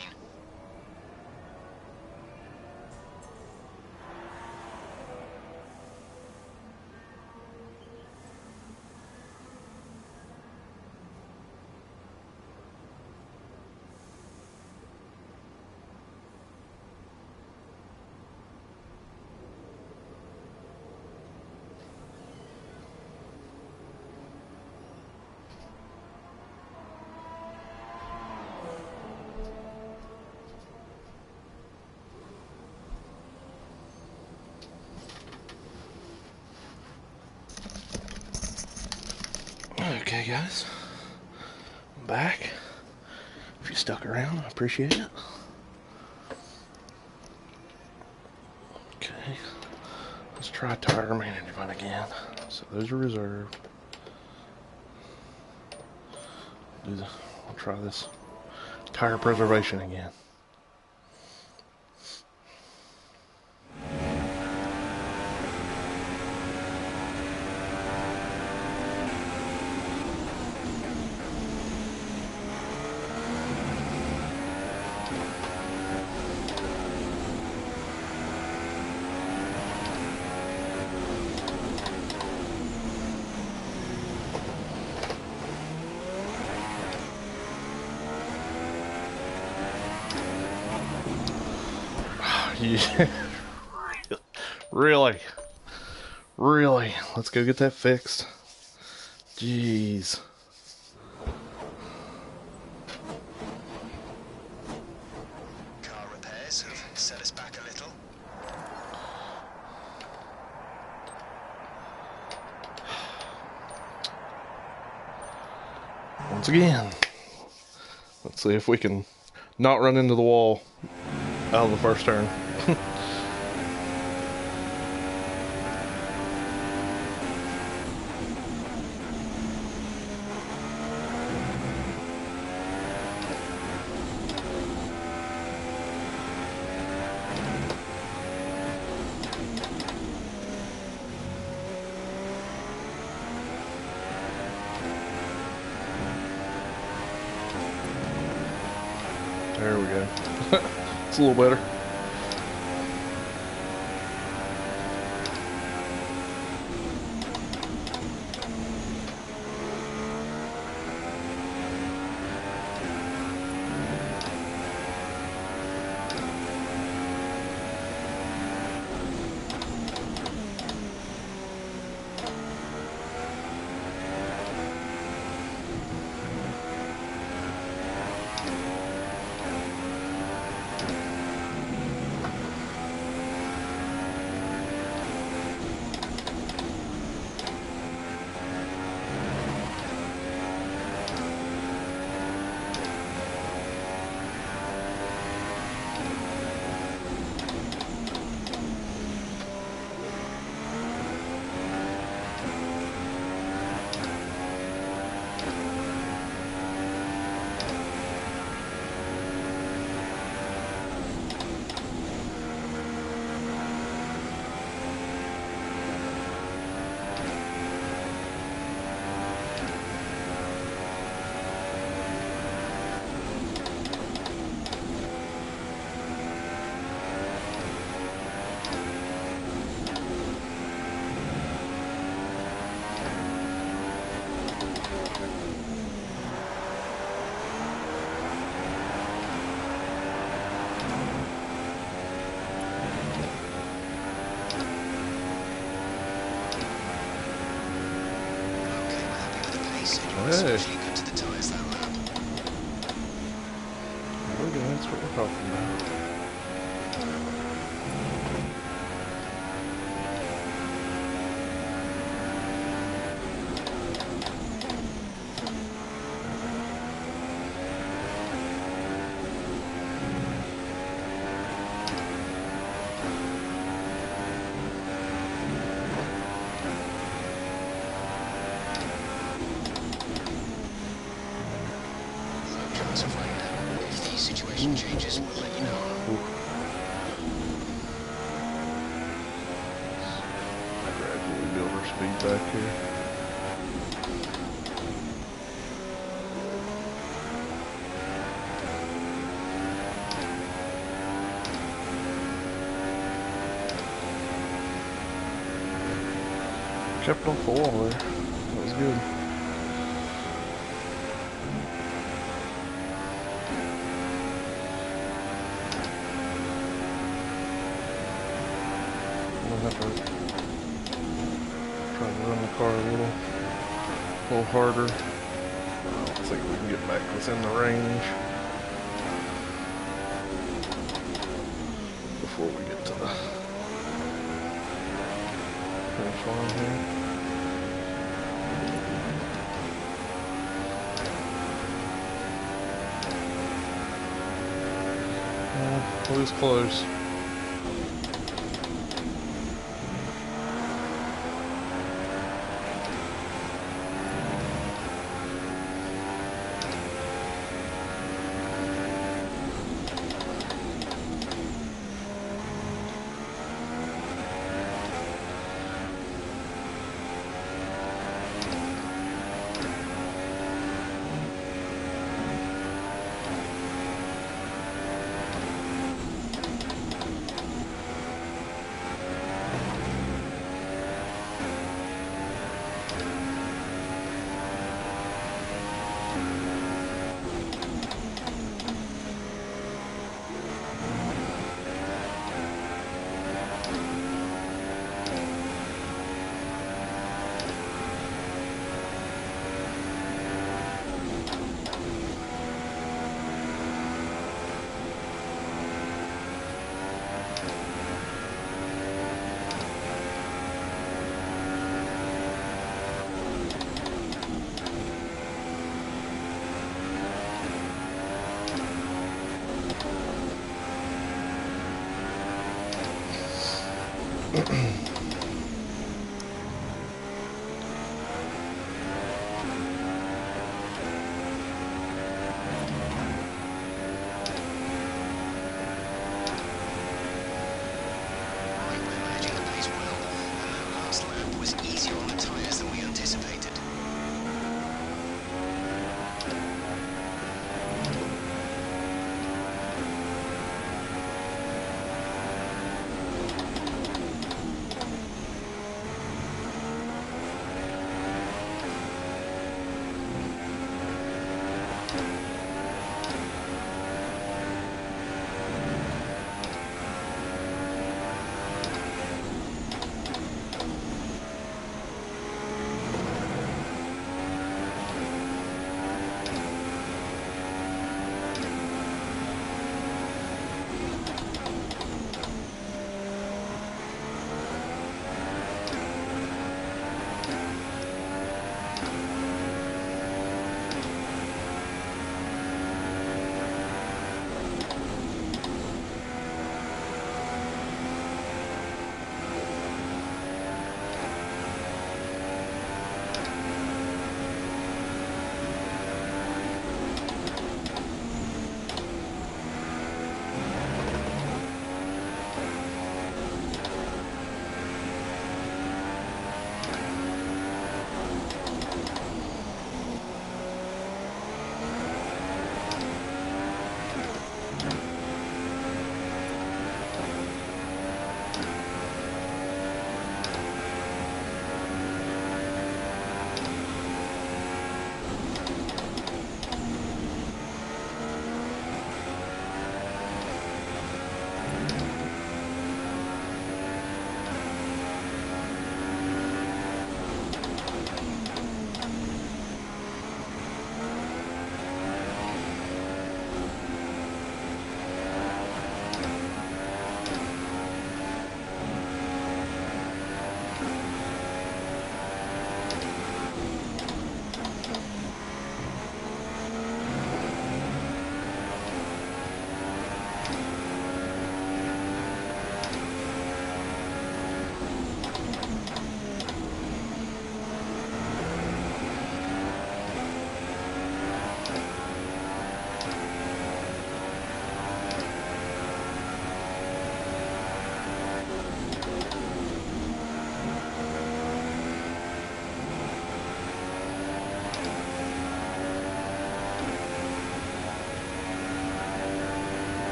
Okay, guys, I'm back. If you stuck around, I appreciate it. Okay, let's try tire management again. So those are reserved. We'll try this tire preservation again. Yeah. Really? Really? Let's go get that fixed. Jeez. Car repairs have set us back a little. Once again, let's see if we can not run into the wall out of the first turn. There we go. It's a little better. Hey. Especially good to the tyres that lap. There we go, that's what we're talking about. Chance of rain. If the situation changes, we'll let you know. Gradually build our speed back here. kept off the wall there. That was good. We'll have to try to run the car a little harder. I don't think we can get back within the range before we get to the finish line here. It was close. We're managing the pace well, and that last lap was easier on the tyres than we anticipated.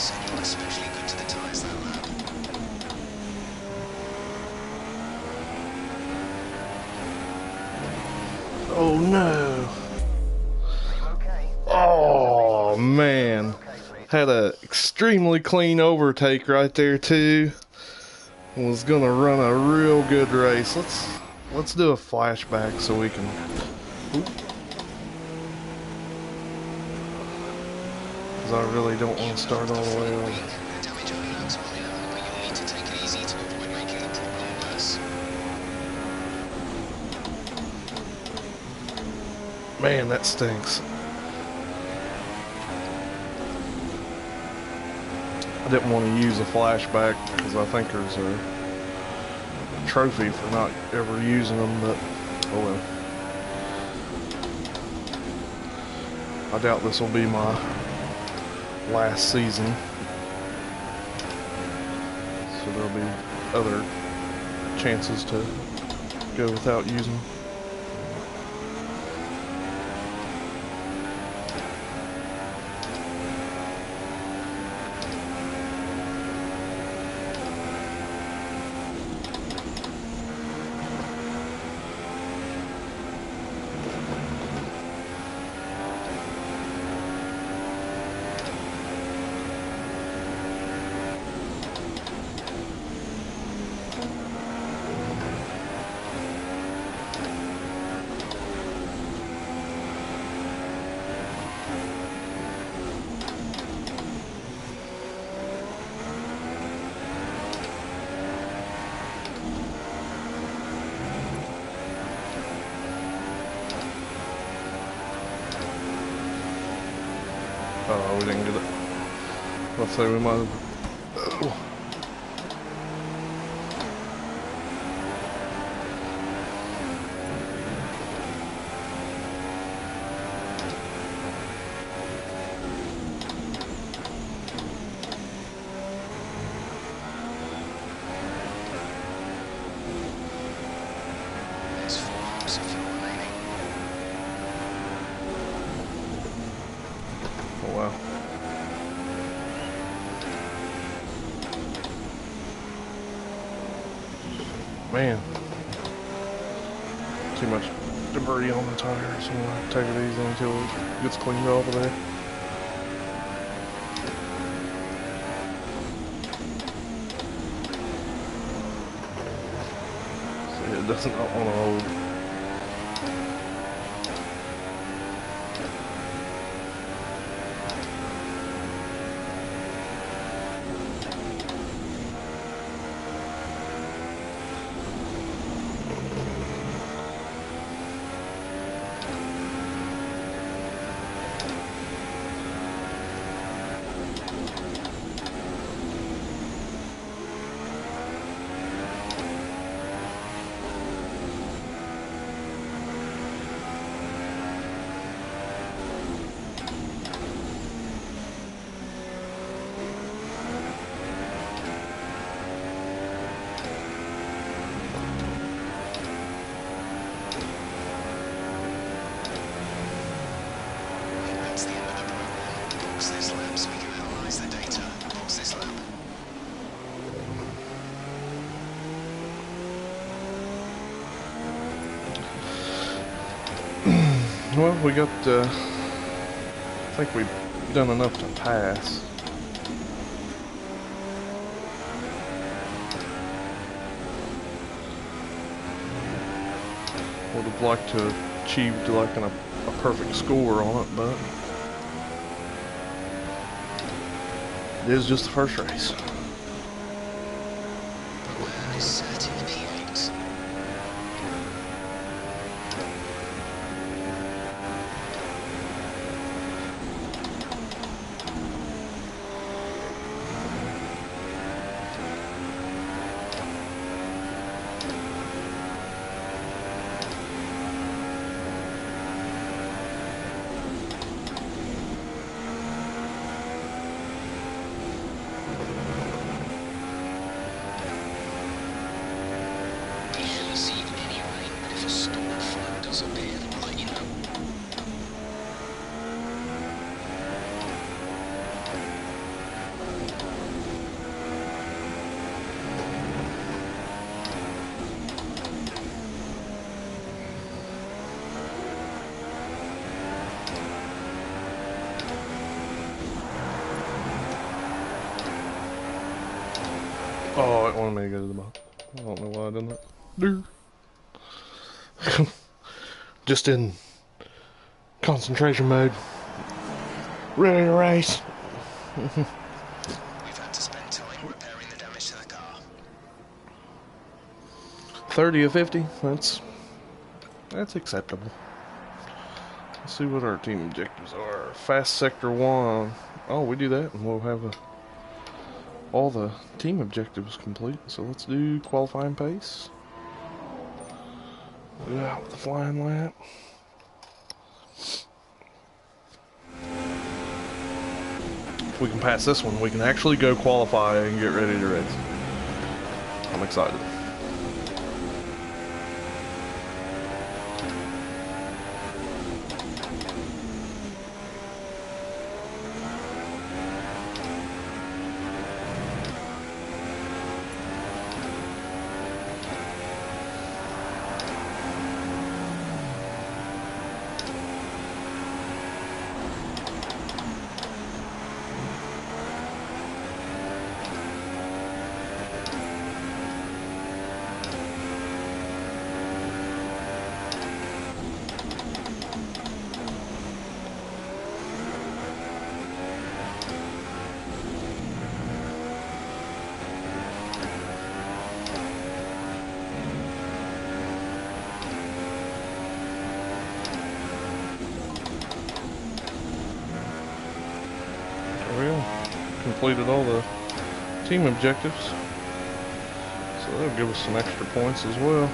said you were especially good to the tyres that lap. Oh no. Are you okay? Oh man. Had a extremely clean overtake right there too. Was gonna run a real good race. Let's do a flashback so we can. Because I really don't want to start all the way over. The damage alerts will know, but you'll need to take it easy to avoid making the problem worse. Man, that stinks. I didn't want to use a flashback because I think there's a trophy for not ever using them, but oh well. I doubt this will be my last season, so there'll be other chances to go without using them. Oh, we didn't get it. Let's say we might have. Oh. There's 4 laps of fuel remaining. Oh wow. Man. Too much debris on the tires. I'm gonna take it easy until it gets cleaned off of there. See, it does not want to hold. That's the end of the program. Pause this lap so we can analyze the data. Pause this lap. Well, we got, I think we've done enough to pass. Would have liked to achieve like a perfect score on it, but it is just the first race. Assertive P8. wanted me to go to the bottom. I don't know why I did that. Just in concentration mode. Ready to race. We've had to spend time repairing the damage to the car. 30 of 50. That's acceptable. Let's see what our team objectives are. Fast sector 1. Oh, we do that and we'll have all the team objectives complete. So let's do qualifying pace. Do out with the flying lap. If we can pass this one, we can actually go qualify and get ready to race. I'm excited. Completed all the team objectives, so that'll give us some extra points as well.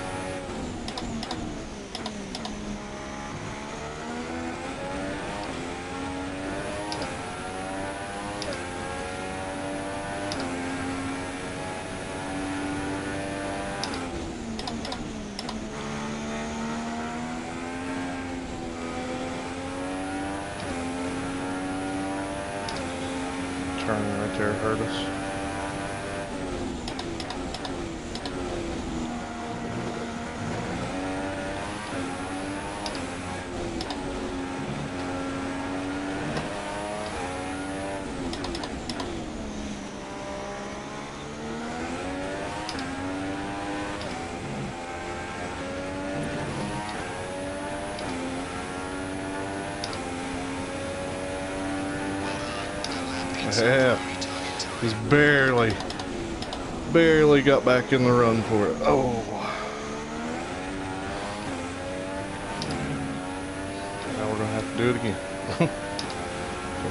Turning right there hurt us. Yeah, he's barely got back in the run for it. Oh. Now we're gonna have to do it again. So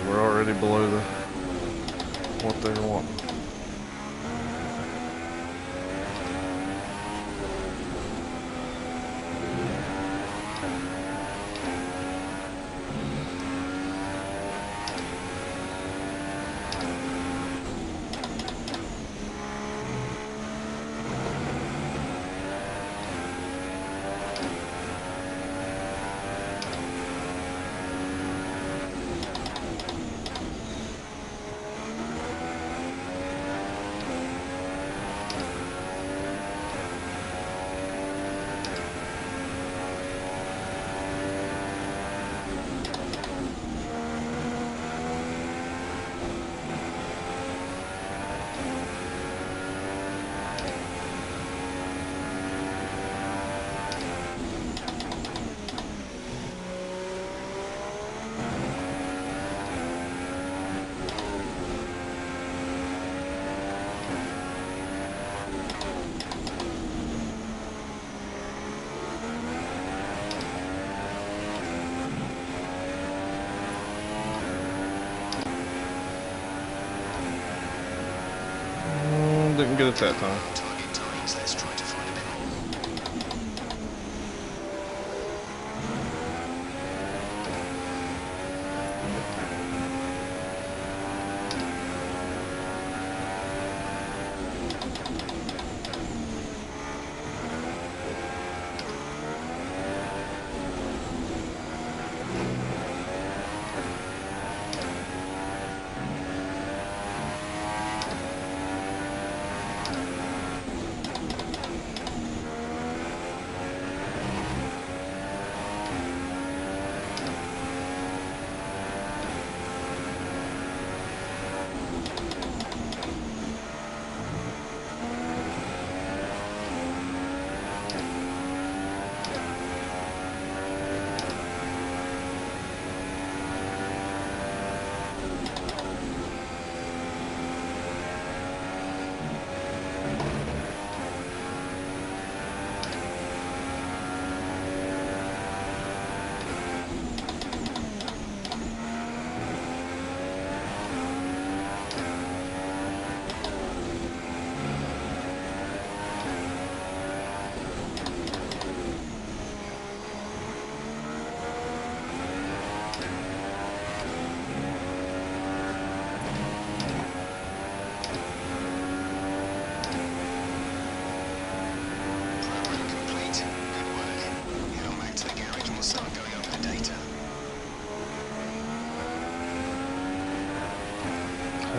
we're already below what they want. Didn't get it that time. Target times, let's try to find a bit more.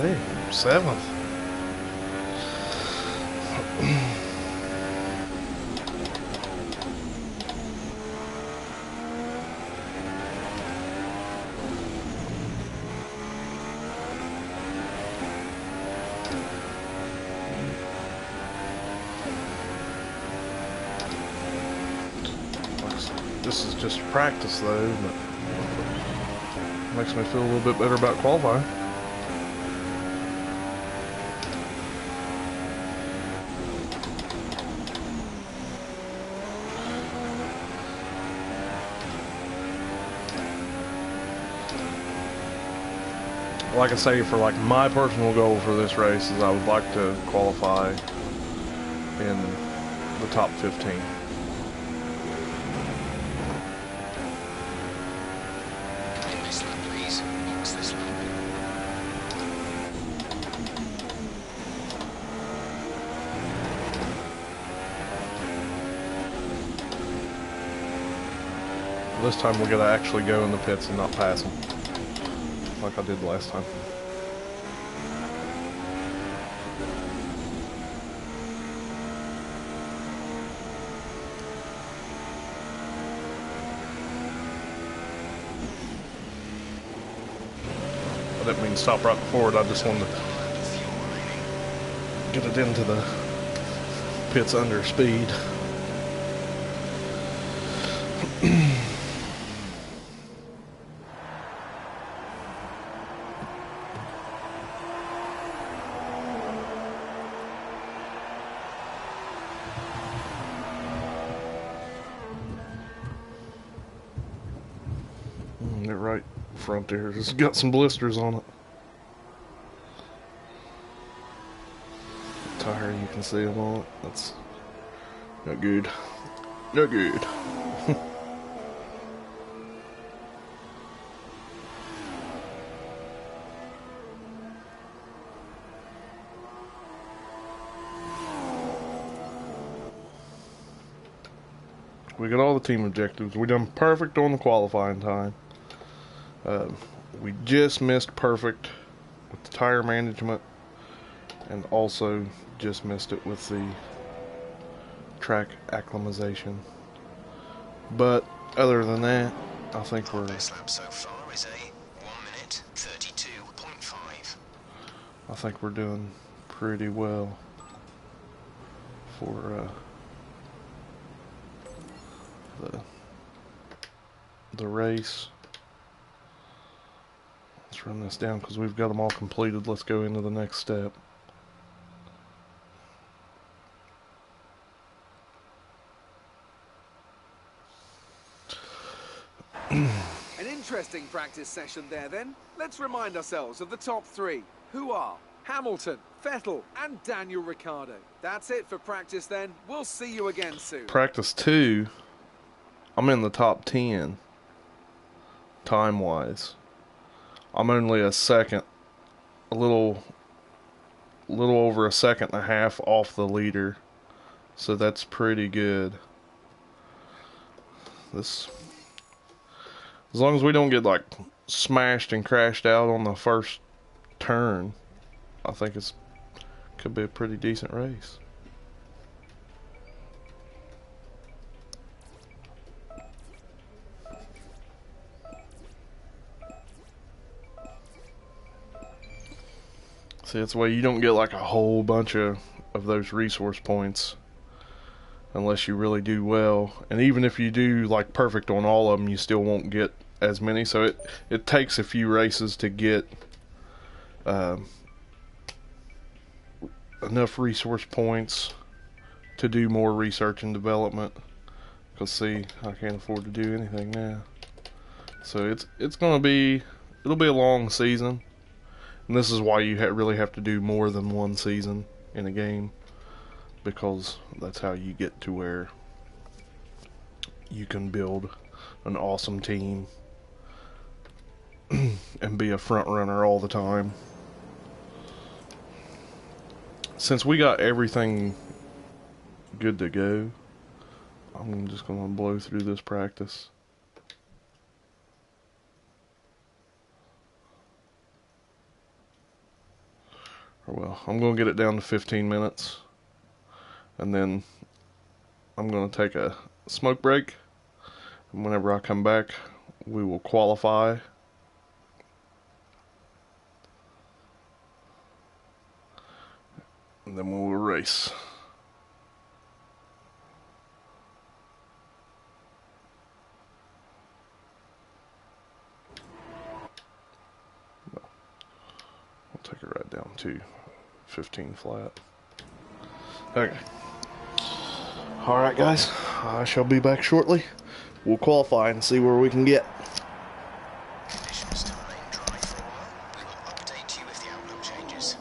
Hey, 7th. This is just practice though, but makes me feel a little bit better about qualifying. Like I say, for like my personal goal for this race is I would like to qualify in the top 15. This lap, please. Box this lap. This time we're gonna actually go in the pits and not pass them, like I did last time. I didn't mean to stop right before it, I just wanted to get it into the pits under speed. They're right front there. It's got some blisters on it. Tire, you can see them on it. That's not good. Not good. We got all the team objectives. We done perfect on the qualifying time. We just missed perfect with the tire management, and also just missed it with the track acclimatization. But other than that, I think we're. Best lap so far is a 1 minute 32.5. I think we're doing pretty well for the race. Let's run this down because we've got them all completed. Let's go into the next step. An interesting practice session there then. Let's remind ourselves of the top three, who are Hamilton, Vettel and Daniel Ricciardo. That's it for practice then. We'll see you again soon. Practice 2, I'm in the top 10 time-wise. I'm only a second, a little over a second and a half off the leader, so that's pretty good. This, as long as we don't get like smashed and crashed out on the first turn, I think it's could be a pretty decent race. See, that's why you don't get like a whole bunch of those resource points unless you really do well. And even if you do like perfect on all of them, you still won't get as many. So it takes a few races to get enough resource points to do more research and development. Because see, I can't afford to do anything now. So it's gonna be, it'll be a long season. And this is why you really have to do more than one season in a game, because that's how you get to where you can build an awesome team and be a front runner all the time. Since we got everything good to go, I'm just going to blow through this practice. Or well, I'm going to get it down to 15 minutes. And then I'm going to take a smoke break. And whenever I come back, we will qualify. And then we will race. I'll take it right down to 15 flat. Okay. Alright guys, I shall be back shortly. We'll qualify and see where we can get. Conditions to remain dry for a while. We will update you if the outlook changes.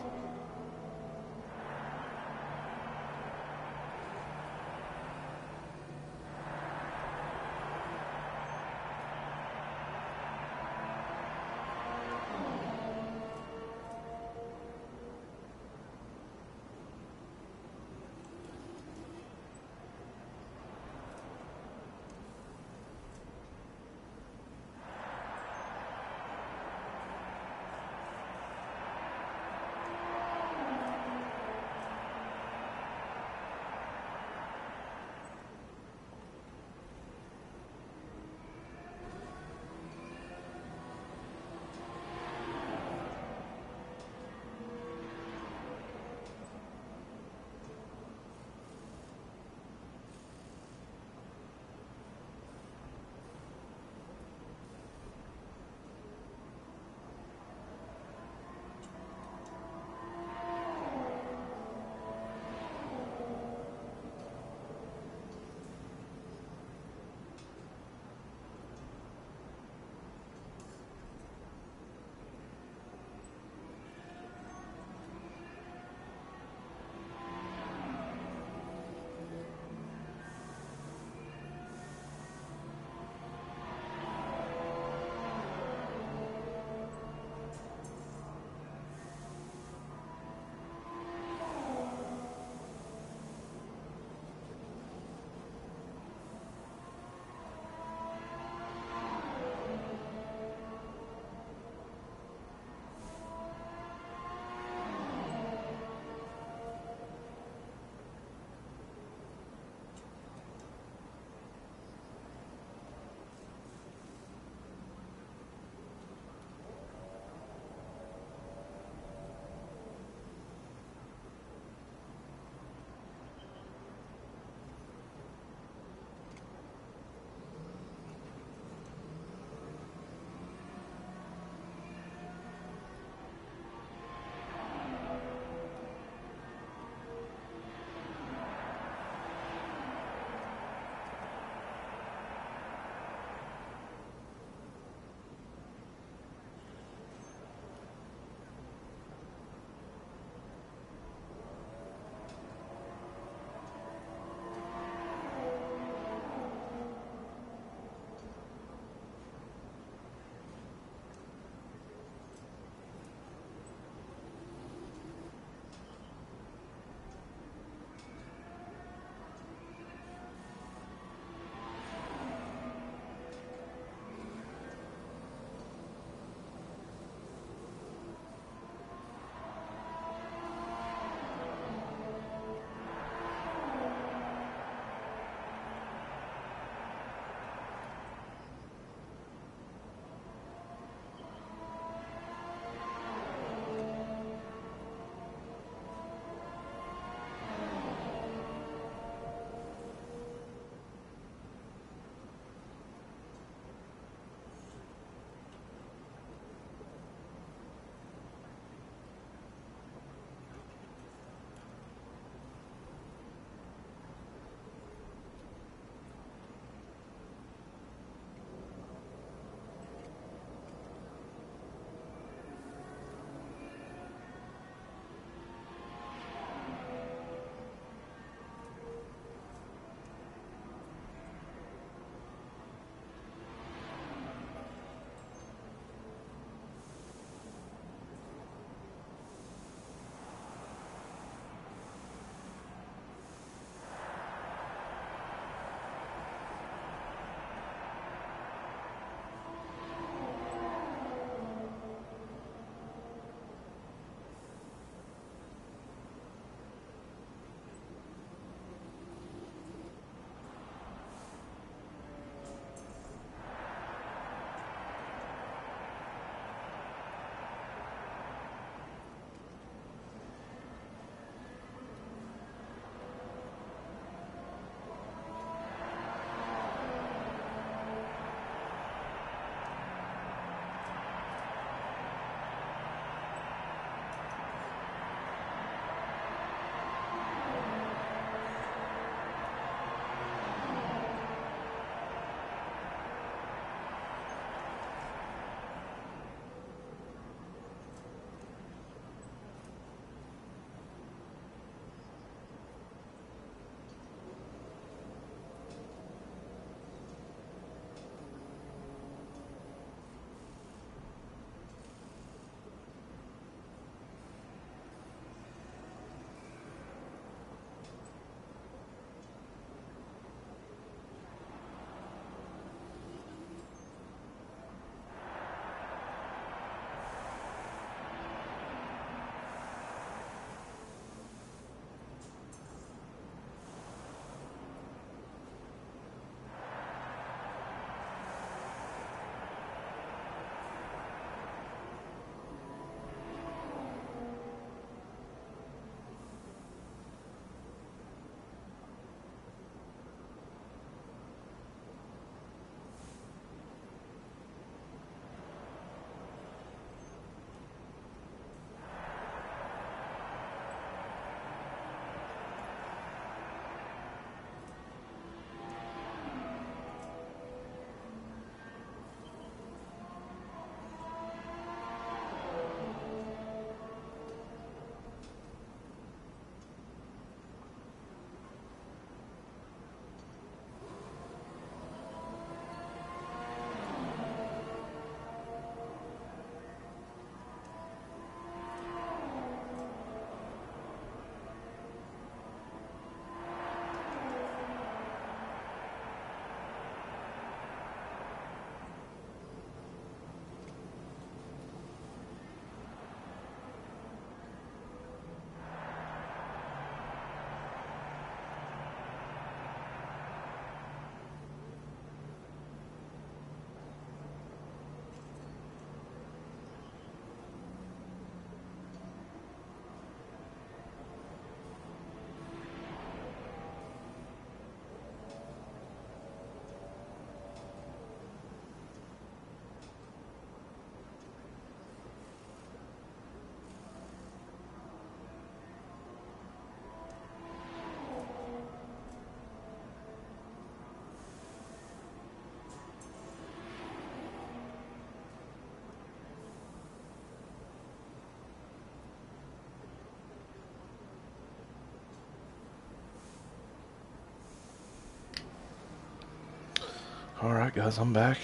Alright guys, I'm back.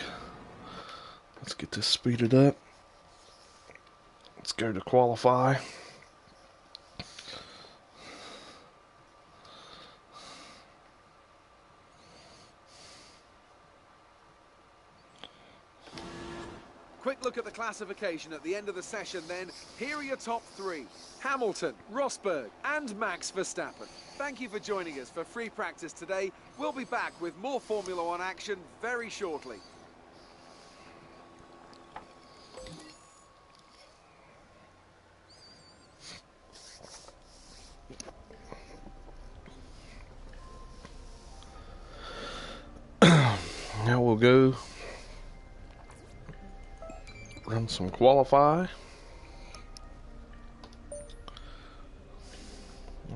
Let's get this speeded up. Let's go to qualify. Quick look at the classification at the end of the session then. Here are your top three. Hamilton, Rosberg and Max Verstappen. Thank you for joining us for free practice today. We'll be back with more Formula One action very shortly. Now we'll go run some qualify.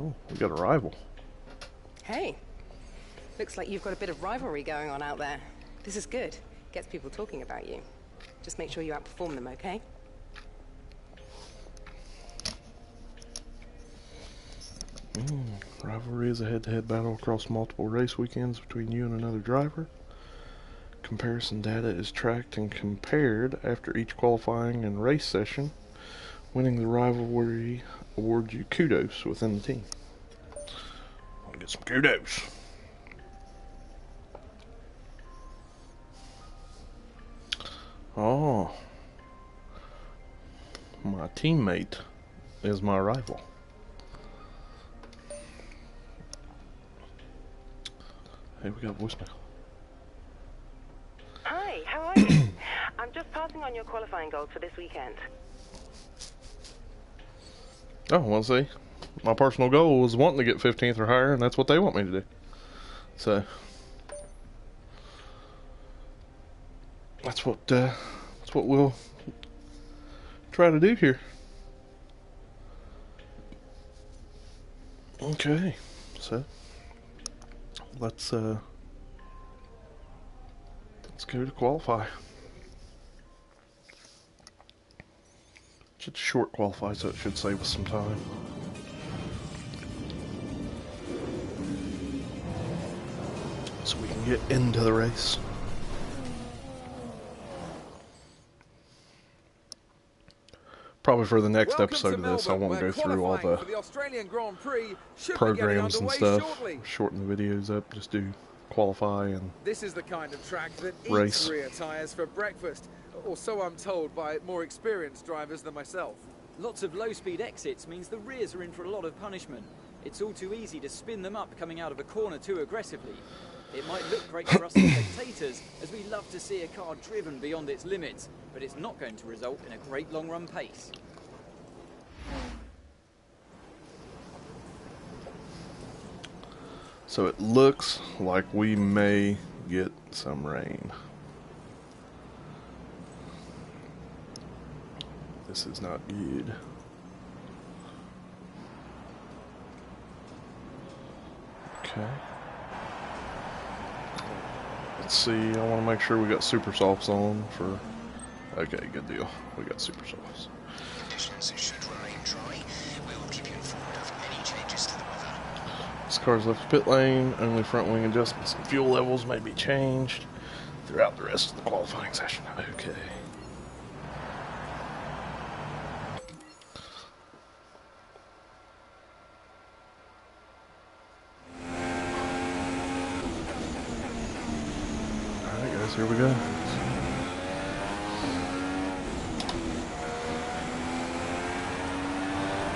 Oh, we got a rival. Hey, looks like you've got a bit of rivalry going on out there. This is good. Gets people talking about you. Just make sure you outperform them, okay? Rivalry is a head-to-head battle across multiple race weekends between you and another driver. Comparison data is tracked and compared after each qualifying and race session. Winning the rivalry awards you kudos within the team. I'll get some kudos. Oh, my teammate is my rival. Hey, we got voicemail. Hi, how are you? I'm just passing on your qualifying goals for this weekend. Oh, well, see, my personal goal was wanting to get 15th or higher, and that's what they want me to do. So, that's what we'll try to do here. Okay, so let's go to qualify. Just short qualify, so it should save us some time. So we can get into the race. Probably for the next episode of this, I won't go through all the programs and stuff. Shorten the videos up, just do qualify and this is the kind of track that race. eats rear tyres for breakfast, or so I'm told by more experienced drivers than myself. Lots of low-speed exits means the rears are in for a lot of punishment. It's all too easy to spin them up coming out of a corner too aggressively. It might look great for us as spectators, as we love to see a car driven beyond its limits, but it's not going to result in a great long-run pace. So it looks like we may get some rain. This is not good. Okay. Let's see, I want to make sure we got super softs on for... Okay, good deal. We got super softs. Conditions should remain dry. We will keep you informed of any changes to the weather. This car's left the pit lane. Only front wing adjustments and fuel levels may be changed throughout the rest of the qualifying session. Okay. Alright guys, here we go.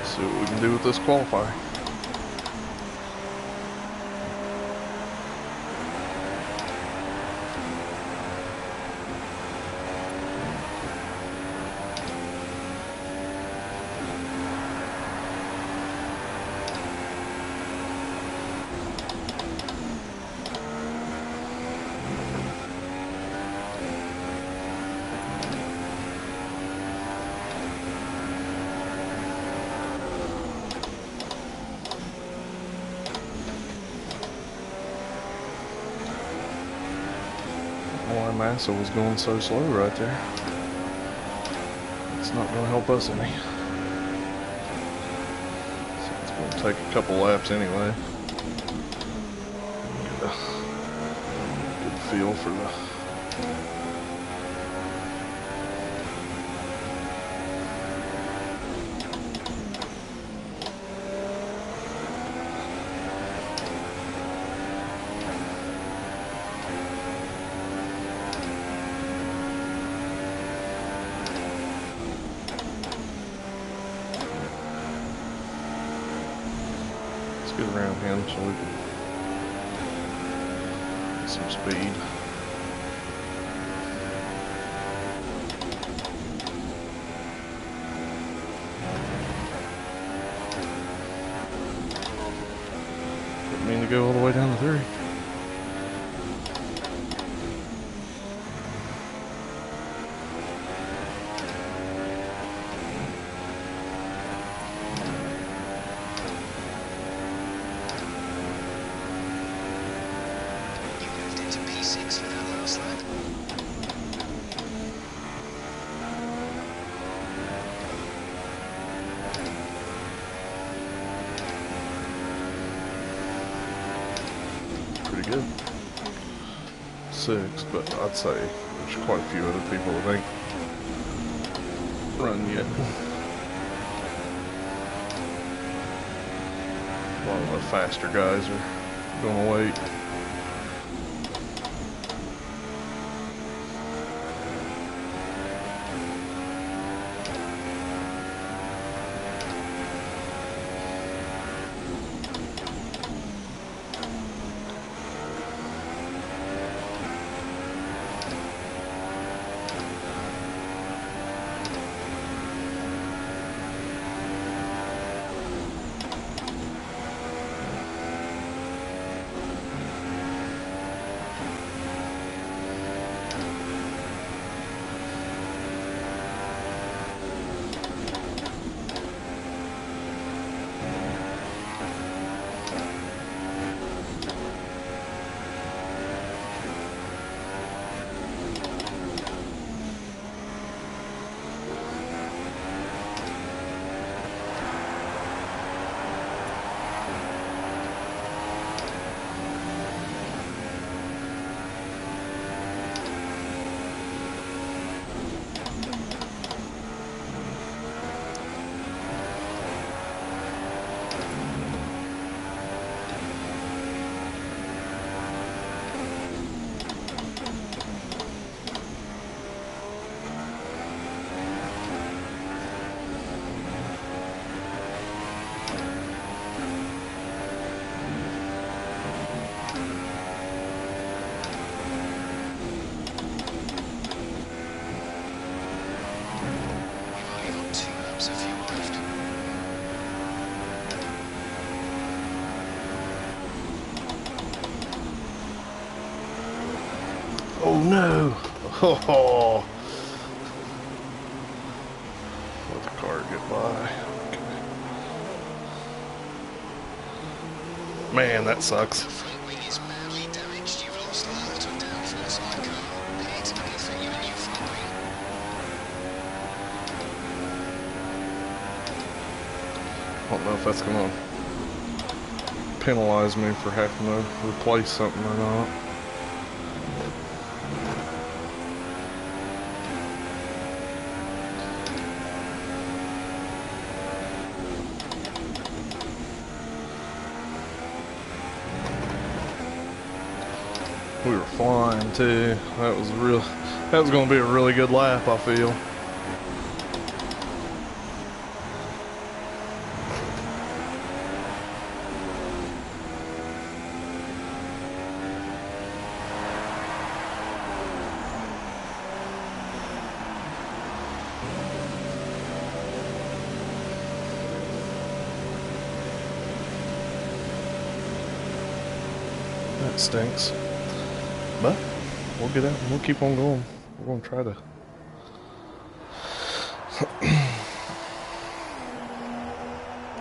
See what we can do with this qualifier. Why Massa was going so slow right there. It's not going to help us any. So it's going to take a couple laps anyway. Get a good feel for the get around him so we can get some speed. Didn't mean to go all the way down to 3. You moved into P6 for that last lap. Pretty good. 6, but I'd say there's quite a few other people that ain't run yet. A lot of the faster guys are gonna wait. You've only got 2 laps of fuel left. Oh no! Oh, let the car get by. Okay. Man, that sucks. The front wing is badly damaged. You've lost a lot of downforce on the car. They need to fit you a new front wing. I don't know if that's gonna penalize me for having to replace something or not. We were flying too. That was going to be a really good lap, I feel. That stinks. But we'll get out and we'll keep on going. We're going to try to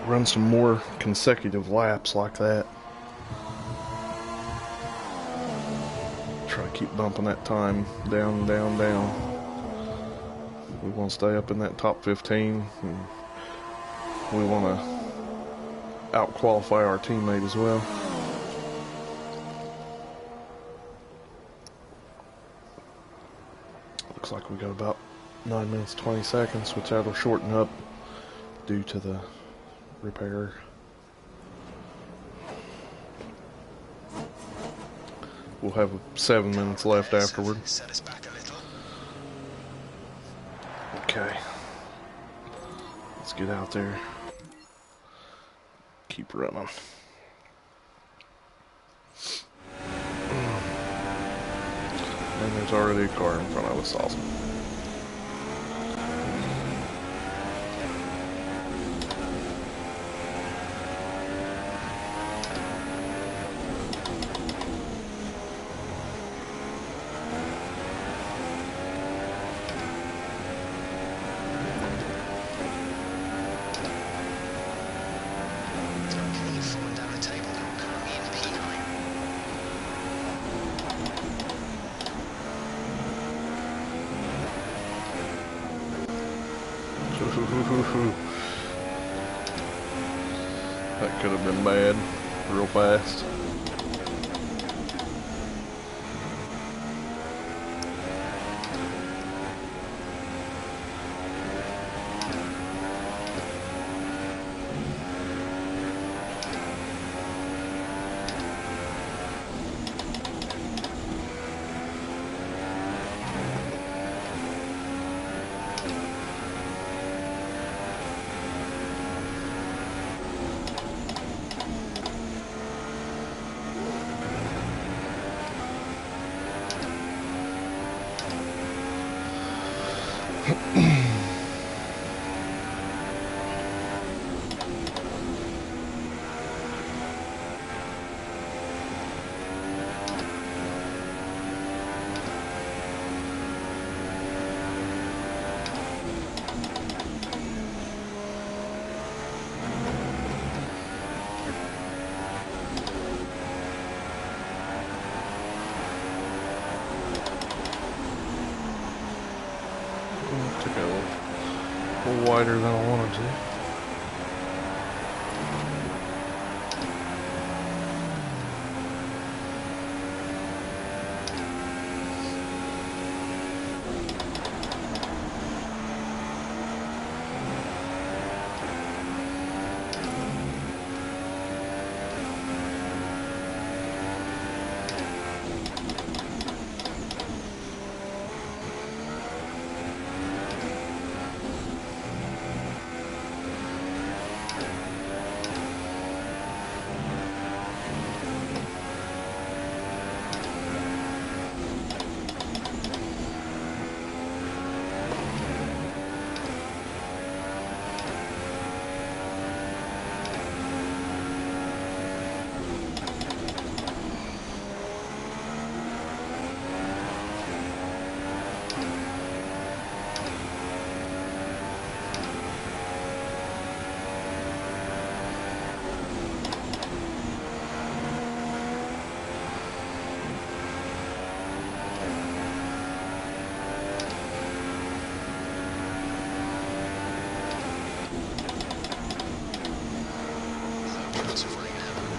run some more consecutive laps like that. Try to keep bumping that time down, down, down. We want to stay up in that top 15. And we want to out-qualify our teammate as well. Looks like we got about 9 minutes 20 seconds, which that'll shorten up due to the repair. We'll have 7 minutes left afterward. Set us back a little. Okay. Let's get out there. Keep running. There's already a car in front of us. Awesome. Okay, falling down the table. You're currently in P9. That could have been bad real fast. Took it a little wider than I wanted to.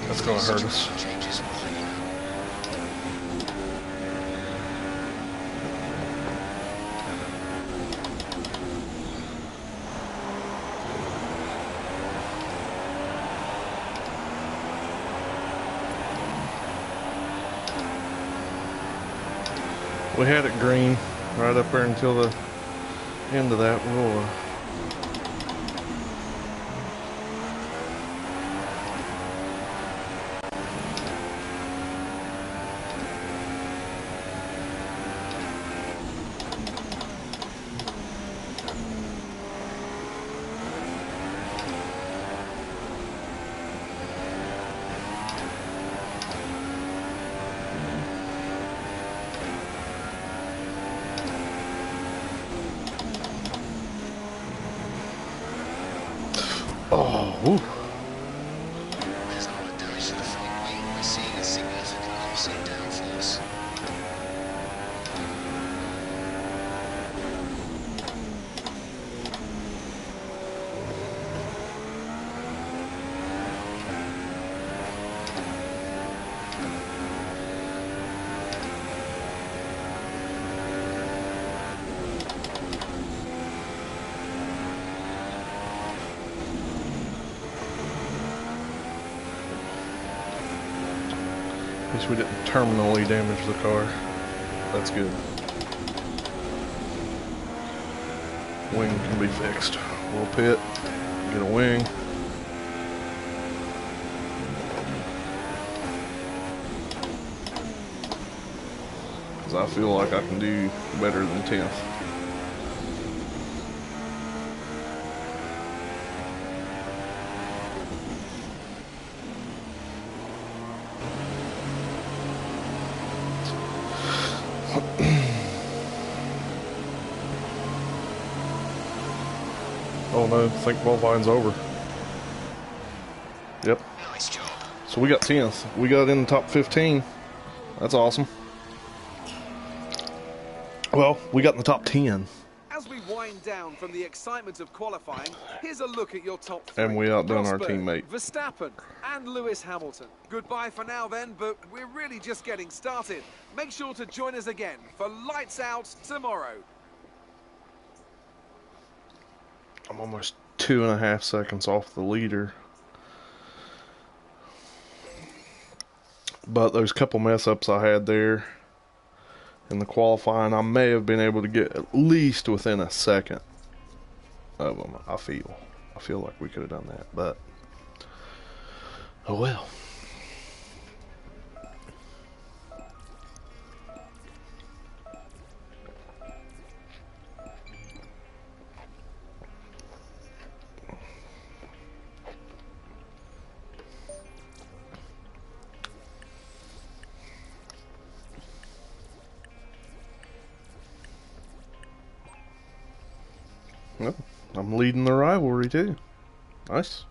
That's gonna hurt us. Changes will let you know. We had it green right up there until the end of that. We'll ooh. There's a lot of damage to the front wing. We're seeing a significant loss in downforce. At least we didn't terminally damage the car. That's good. Wing can be fixed. We'll pit, get a wing. Because I feel like I can do better than 10th. Oh no, I think qualifying's over. Yep. Nice job. So we got 10th. We got in the top 15. That's awesome. Well, we got in the top 10. As we wind down from the excitement of qualifying, here's a look at your top 3. And we outdone our Rosberg, teammate. Verstappen and Lewis Hamilton. Goodbye for now then, but we're really just getting started. Make sure to join us again for Lights Out tomorrow. I'm almost 2.5 seconds off the leader. But those couple mess ups I had there in the qualifying, I may have been able to get at least within a second of them. I feel like we could have done that, but oh well. Well, I'm leading the rivalry too. Nice.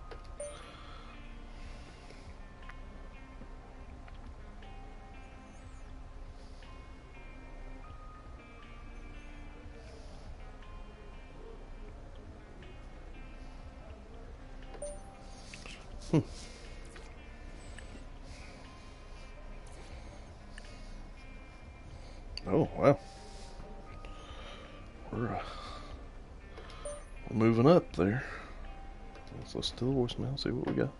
Oh, wow. We're moving up there. Let's listen to the voicemail, see what we got.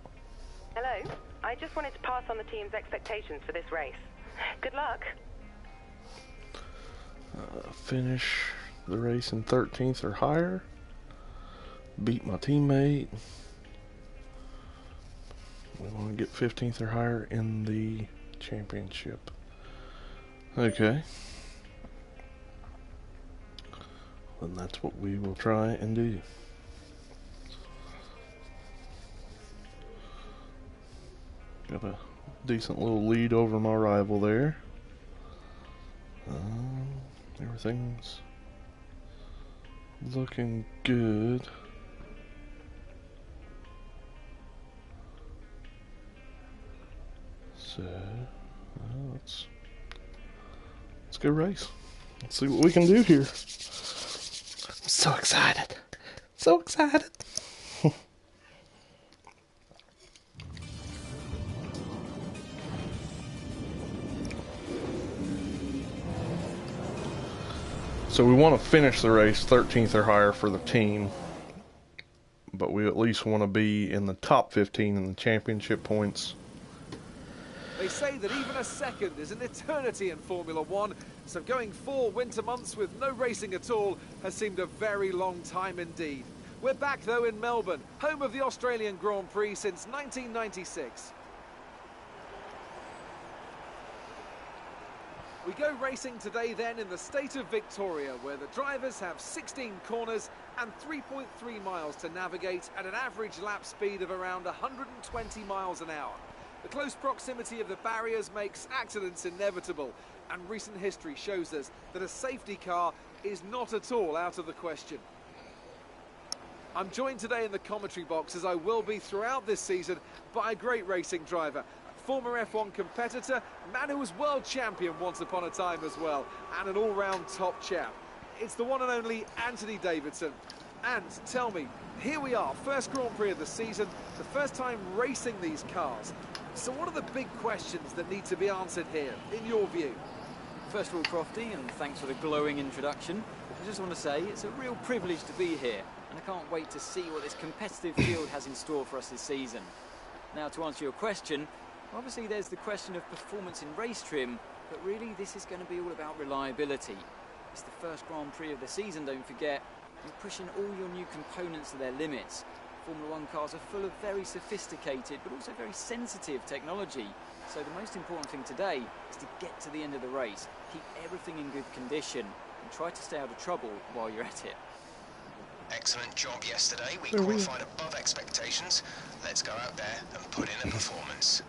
Hello. I just wanted to pass on the team's expectations for this race. Good luck. Finish the race in 13th or higher. Beat my teammate. We want to get 15th or higher in the championship. Okay. Then that's what we will try and do. Got a decent little lead over my rival there. Everything's looking good. So let's go race. Let's see what we can do here. I'm so excited. So excited. So we want to finish the race 13th or higher for the team, but we at least want to be in the top 15 in the championship points. They say that even a second is an eternity in Formula One, so going 4 winter months with no racing at all has seemed a very long time indeed. We're back though in Melbourne, home of the Australian Grand Prix since 1996. We go racing today then in the state of Victoria, where the drivers have 16 corners and 3.3 miles to navigate at an average lap speed of around 120 miles an hour. The close proximity of the barriers makes accidents inevitable, and recent history shows us that a safety car is not at all out of the question. I'm joined today in the commentary box, as I will be throughout this season, by a great racing driver, former F1 competitor, man who was world champion once upon a time as well, and an all-round top chap. It's the one and only Anthony Davidson. And tell me, here we are, first Grand Prix of the season, the first time racing these cars. So what are the big questions that need to be answered here, in your view? First of all, Crofty, and thanks for the glowing introduction. I just want to say it's a real privilege to be here, and I can't wait to see what this competitive field has in store for us this season. Now, to answer your question, obviously there's the question of performance in race trim, but really this is going to be all about reliability. It's the first Grand Prix of the season, don't forget. You're pushing all your new components to their limits. Formula One cars are full of very sophisticated but also very sensitive technology, So the most important thing today is to get to the end of the race, keep everything in good condition, and try to stay out of trouble while you're at it. Excellent job yesterday. We qualified above expectations. Let's go out there and put in a performance.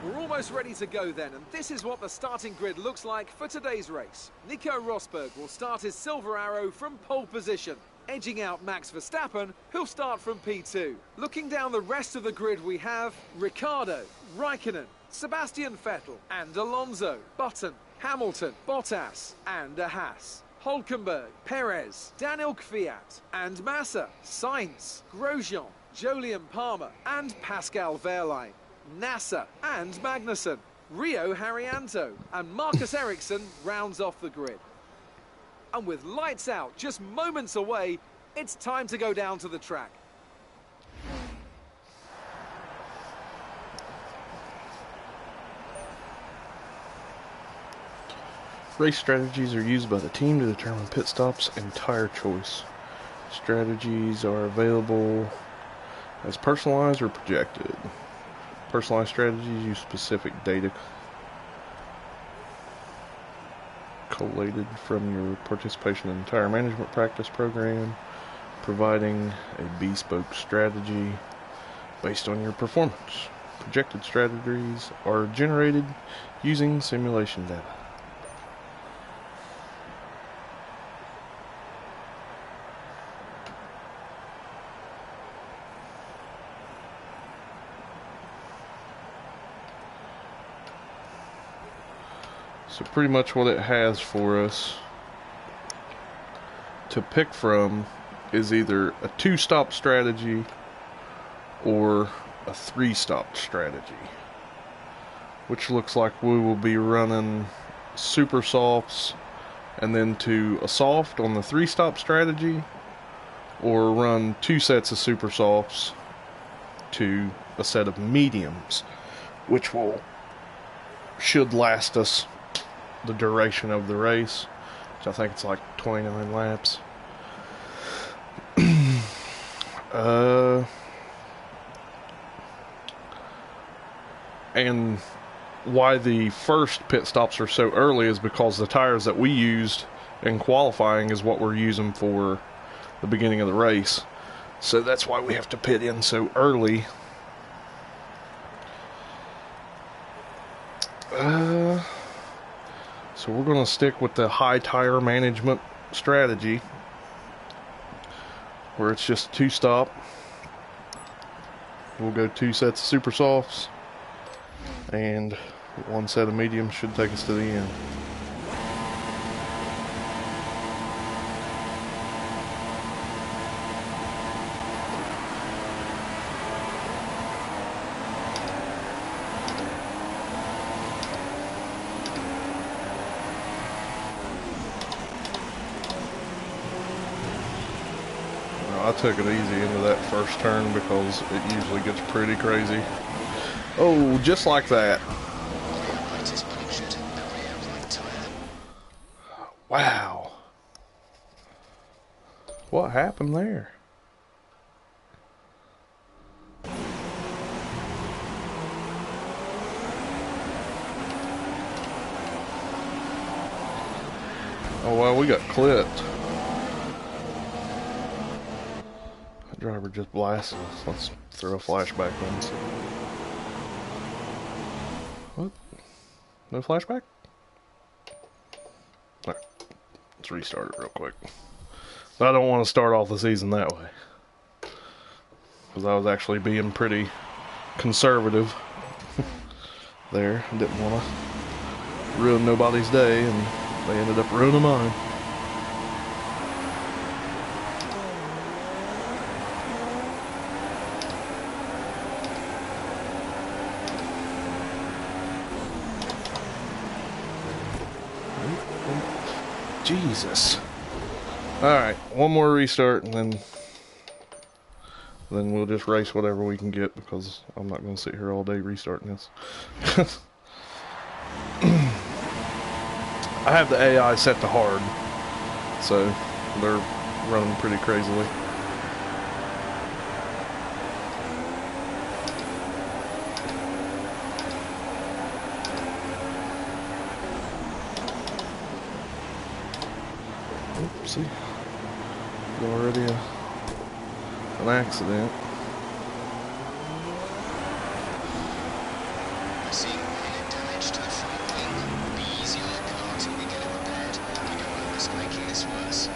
We're almost ready to go then, and this is what the starting grid looks like for today's race. Nico Rosberg will start his Silver Arrow from pole position, edging out Max Verstappen, who'll start from P2. Looking down the rest of the grid, we have Ricciardo, Raikkonen, Sebastian Vettel and Alonso, Button, Hamilton, Bottas and a Haas, Hülkenberg, Perez, Daniel Kvyat and Massa, Sainz, Grosjean, Jolyon Palmer and Pascal Wehrlein, Nasser and Magnussen, Rio Haryanto and Marcus Ericsson rounds off the grid. And with lights out just moments away, it's time to go down to the track. Race strategies are used by the team to determine pit stops and tire choice. Strategies are available as personalized or projected. Personalized strategies use specific data collated from your participation in the tire management practice program, providing a bespoke strategy based on your performance. Projected strategies are generated using simulation data. So pretty much what it has for us to pick from is either a 2-stop strategy or a 3-stop strategy, which looks like we will be running super softs and then to a soft on the 3-stop strategy, or run 2 sets of super softs to a set of mediums, which should last us the duration of the race, which I think it's like 29 laps. And why the first pit stops are so early is because the tires that we used in qualifying is what we're using for the beginning of the race. So that's why we have to pit in so early. So we're going to stick with the high tire management strategy, where it's just 2-stop. We'll go 2 sets of super softs, and 1 set of mediums should take us to the end. I took it easy into that first turn because it usually gets pretty crazy. Oh, just like that. Wow. What happened there? Oh, well, we got clipped. That driver just blasted us. Let's throw a flashback on. What? No flashback? Alright. Let's restart it real quick. I don't want to start off the season that way, because I was actually being pretty conservative there. I didn't want to ruin nobody's day, and they ended up ruining mine. Jesus. Alright, one more restart, and then we'll just race whatever we can get, because I'm not going to sit here all day restarting this. I have the AI set to hard, so they're running pretty crazily. see. Already an accident. Seeing minor damage to the front wing. Be easy on the car till we get it repaired. We don't want to risk making this worse.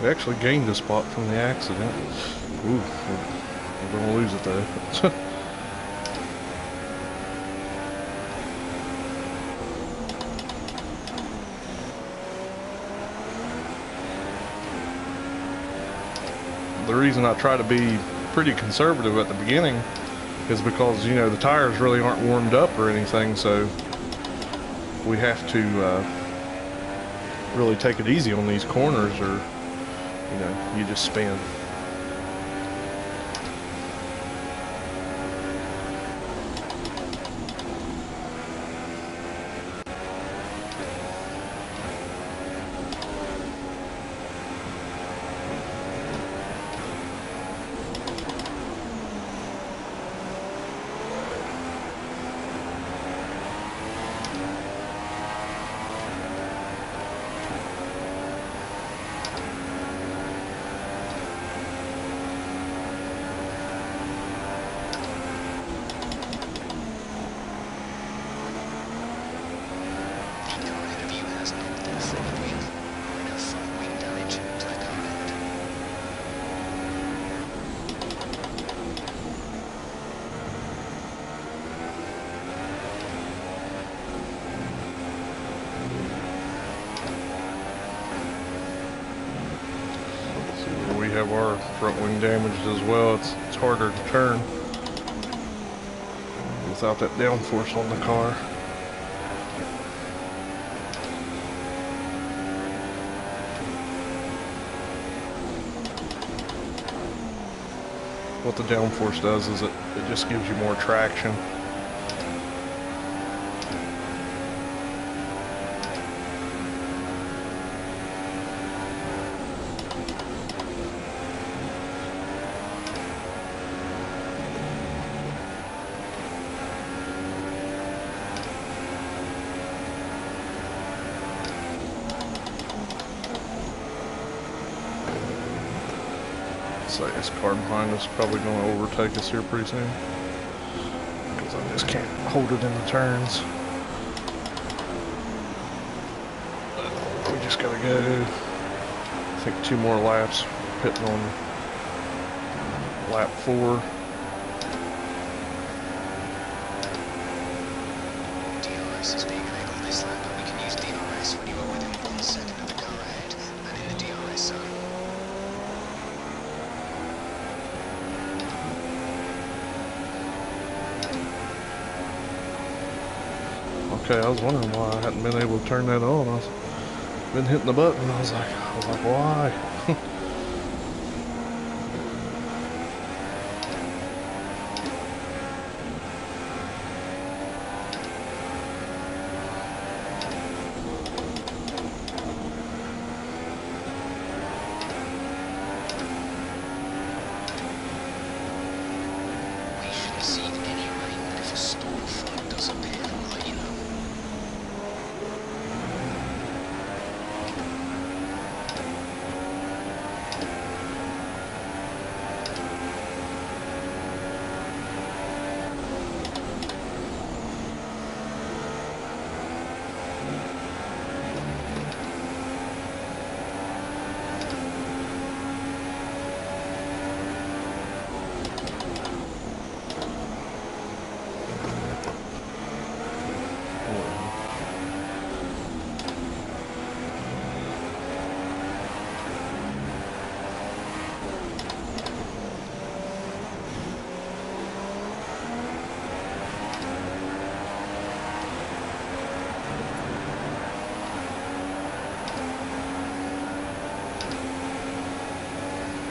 We actually gained a spot from the accident. Ooh, we're gonna lose it though. The reason I try to be pretty conservative at the beginning is because, you know, the tires really aren't warmed up or anything, so we have to really take it easy on these corners, or you know, you just spin. We have our front wing damaged as well. It's harder to turn without that downforce on the car. What the downforce does is it just gives you more traction. So this car behind us is probably going to overtake us here pretty soon, because I just can't hold it in the turns. But we just got to go, I think, 2 more laps, hitting on lap 4. DRS is being enabled this lap, but we can use DRS when you are within 1 second of the car ahead and in the DRS zone. Okay, I was wondering why I hadn't been able to turn that on. I've been hitting the button. I was like, why? We shouldn't see any rain, but if a storm front does appear, we'll let you know.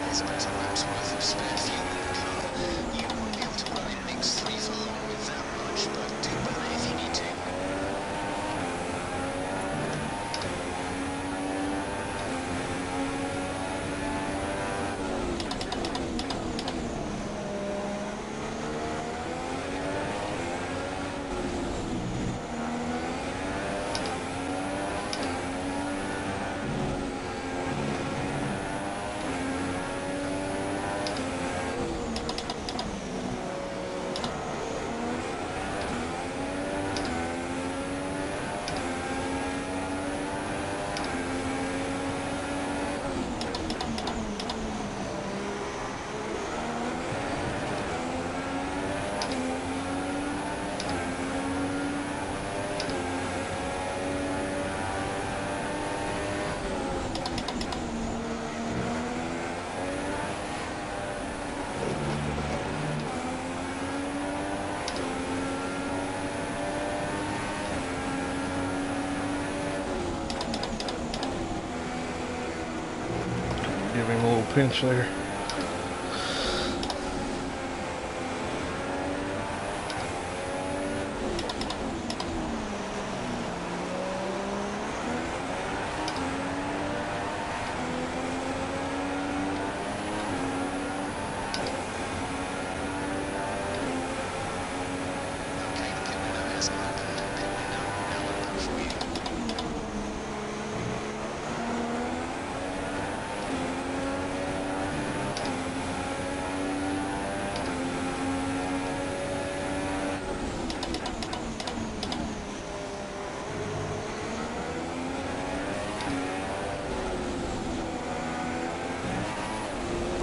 There's about a lap's worth of spare fuel in the car. You won't be able to run in mix 3 for home with that much, but do burn it if you need to. Gave him a little pinch there.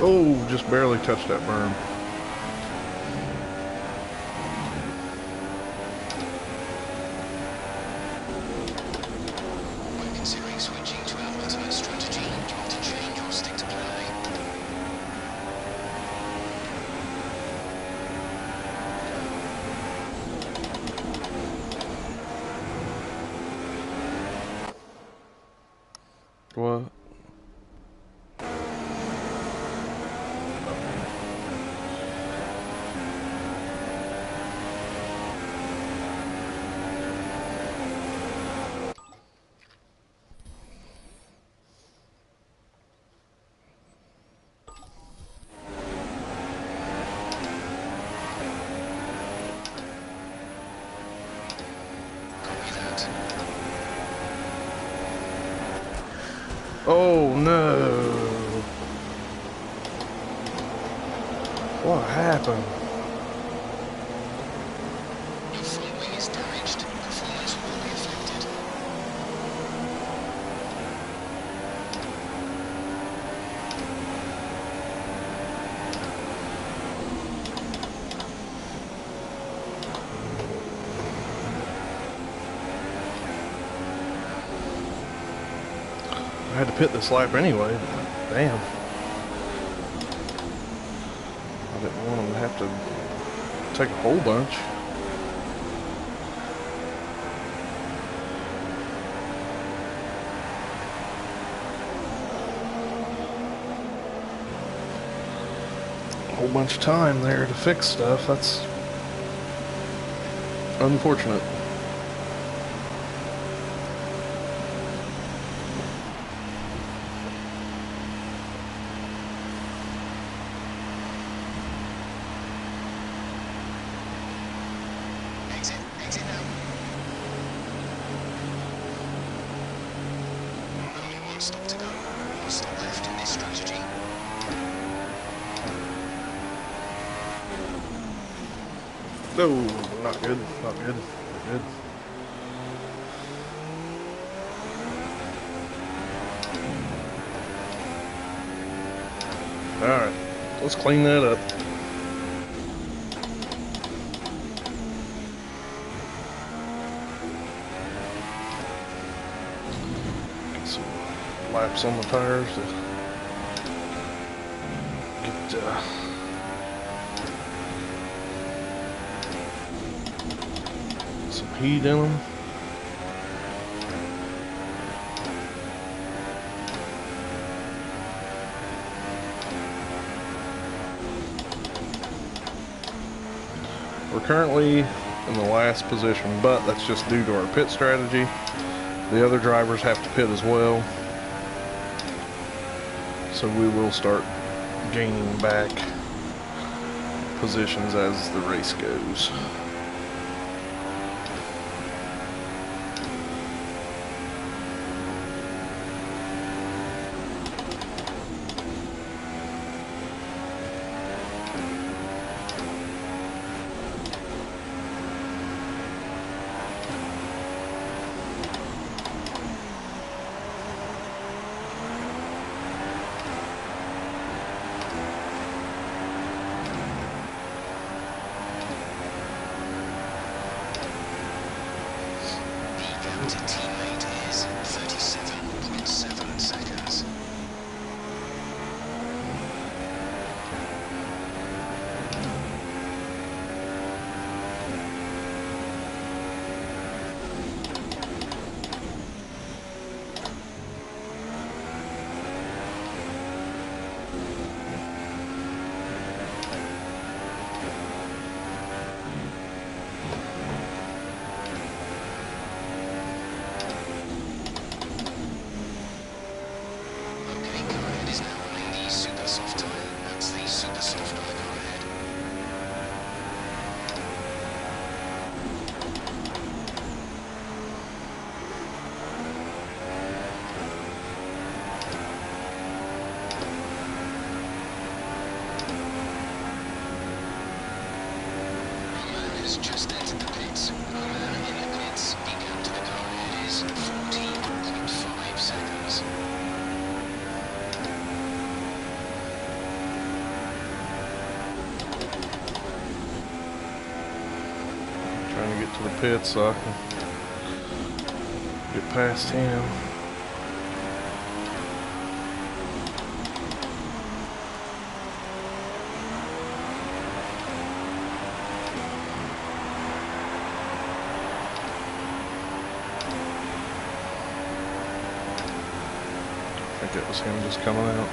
Oh, just barely touched that berm. When considering switching to our ultimate strategy, do you want to change or stick to plan A? What? Oh no! What happened? Your front wing is damaged. Performance will be affected. I had to pit this lap anyway. Damn. I didn't want him to have to take a whole bunch. A whole bunch of time there to fix stuff. That's unfortunate. Exit now. Only one stop to go. One stop left in this strategy. No, not good, not good, not good. Alright, let's clean that up. Get some laps on the tires to get some heat in them. We're currently in the last position, but that's just due to our pit strategy. The other drivers have to pit as well. So we will start gaining back positions as the race goes. To teammate is 37.7 seconds. pits so I can get past him. I think it was him just coming out.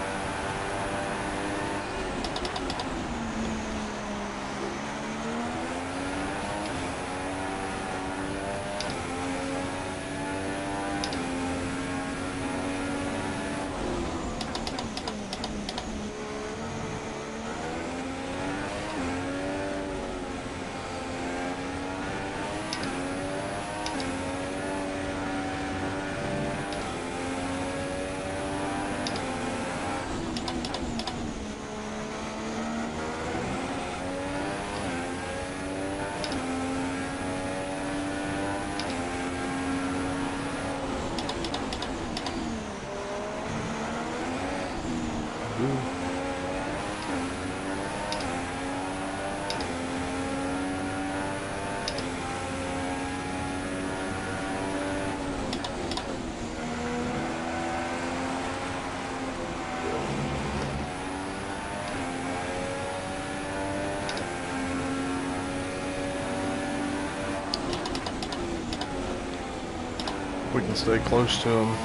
We can stay close to them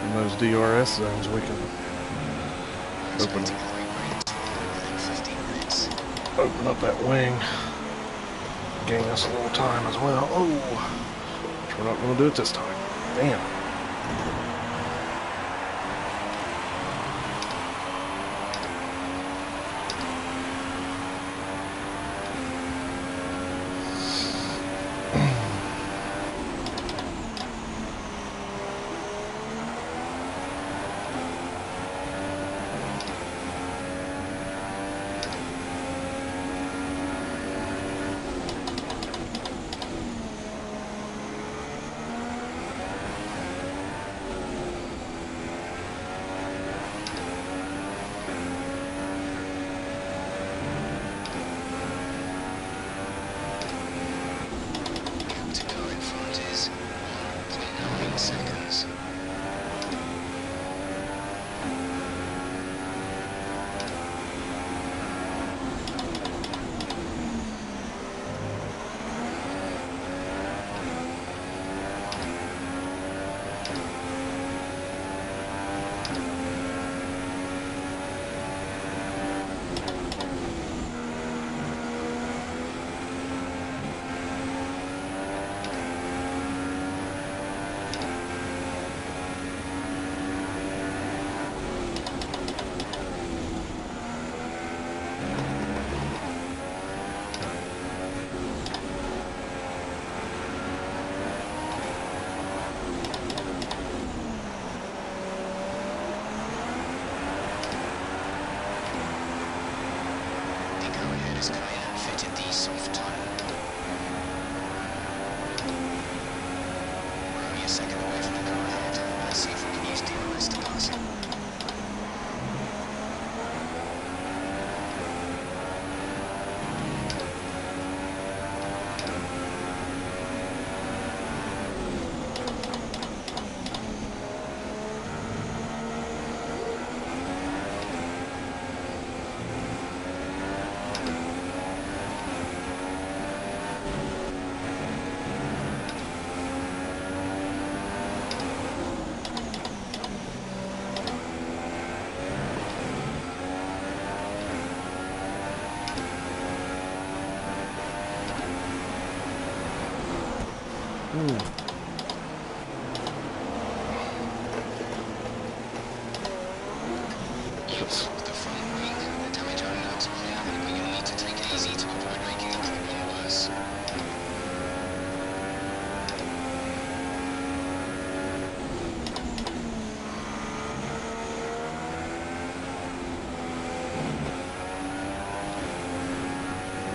in those DRS zones. We can open up that wing, gain us a little time as well. Oh, which we're not going to do it this time. Damn.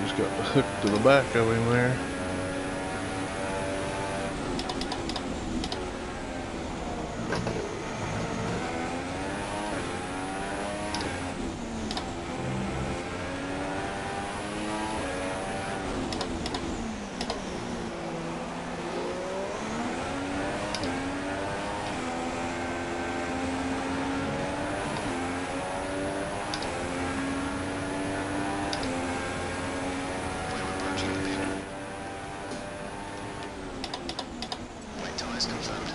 Just got the hook to the back of him there. tyres confirmed.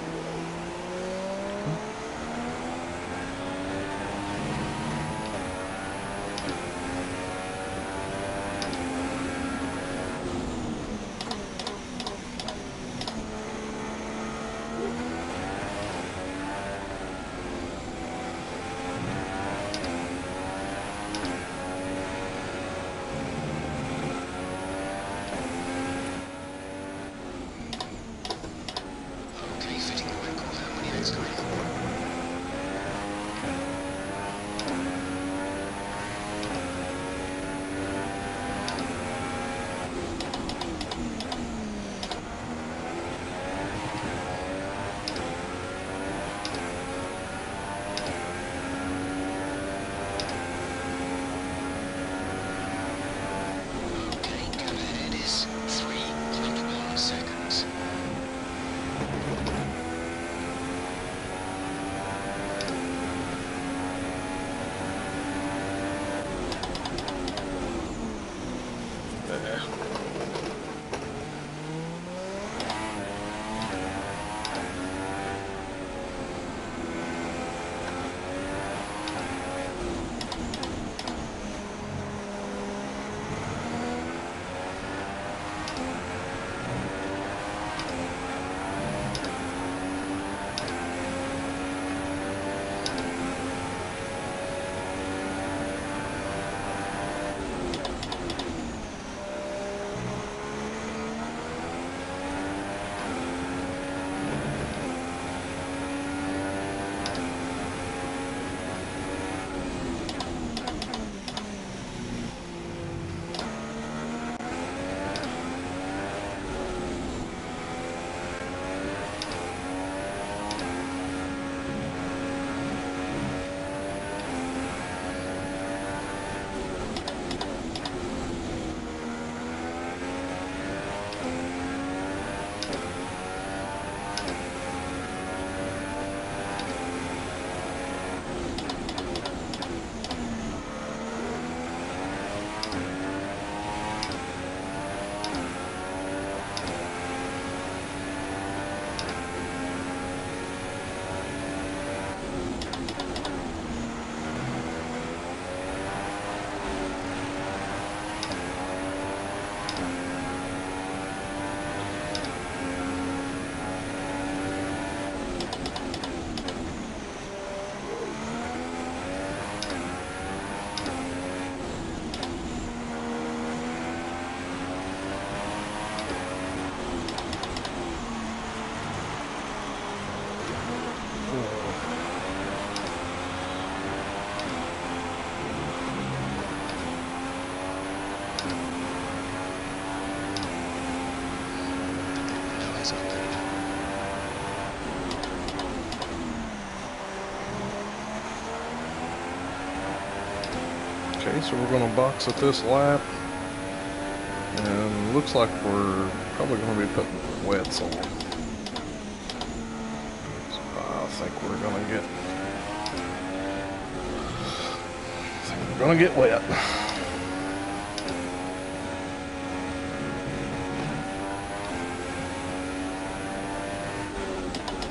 Okay, fitting the record. How many next time? Okay, gap ahead is 3.1 seconds. Noise open. Okay, so we're going to box at this lap. And looks like we're probably going to be putting wets on. So I think we're going to get... wet.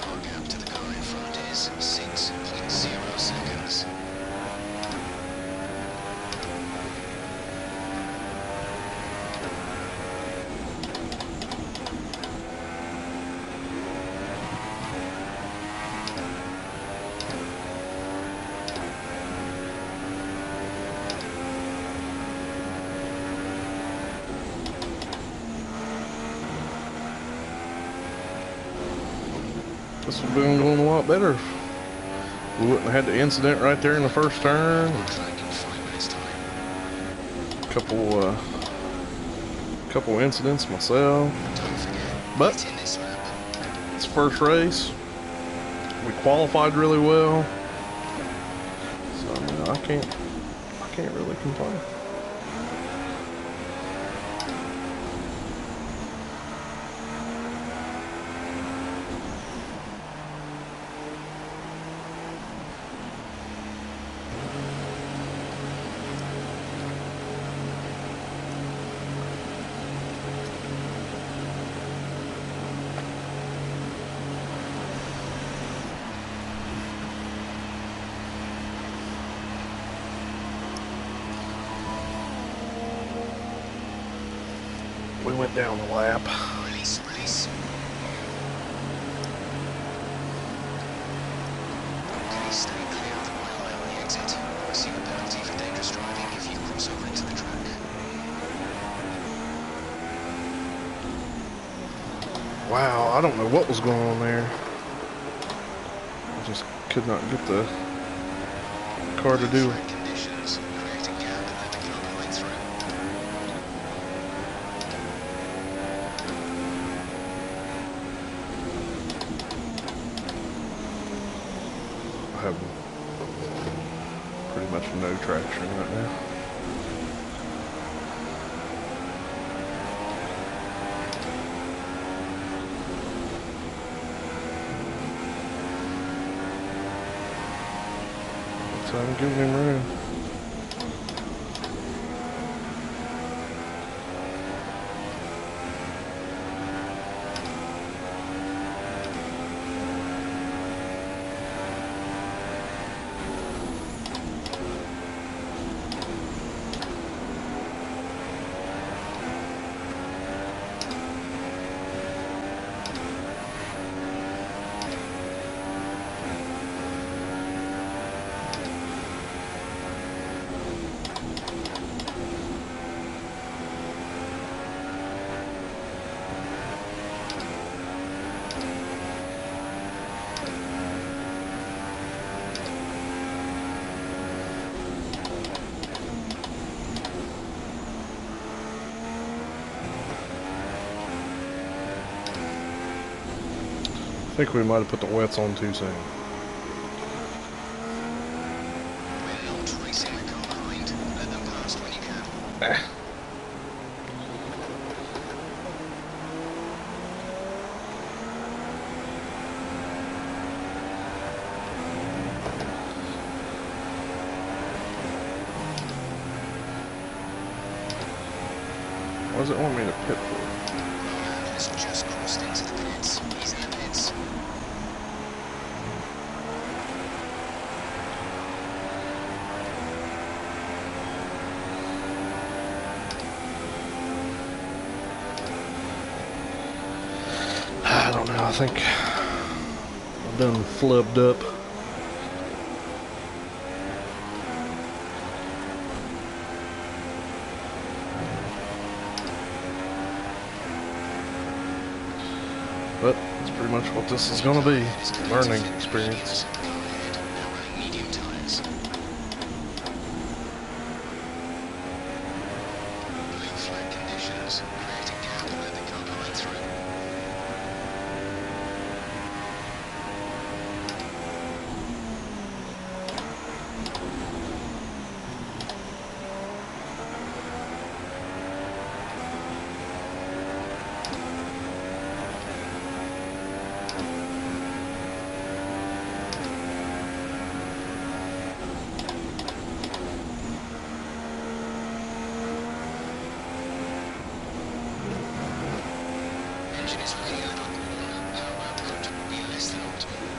Our gap to the car in front is 6.0 seconds. This would have been going a lot better. We wouldn't have had the incident right there in the first turn. Looks like in 5 minutes time. Couple incidents myself. Don't forget, But get in this lap. it's first race. We qualified really well. So I mean, I can't really complain. we went down the lap. Release, release. Okay, stay clear of the white line on the exit. Receive a penalty for dangerous driving if you cross over into the track. Wow, I don't know what was going on there. I just could not get the car to do it. Conditions. Create a gap and let the car go right through. I have pretty much no traction right now. So I'm giving him room. I think we might have put the wets on too soon. We're not racing the car behind. Let them past when you can. What does it want me to pit for? Man has just crossed into the pits. He's in the pits. I don't know, I think I've done flubbed up. But that's pretty much what this is going to be. Learning experience. Car ahead. Now running medium tyres. Blue flag conditions. Create a gap and let the car go right through. Engine is running a little warm. Power output will be less than optimal.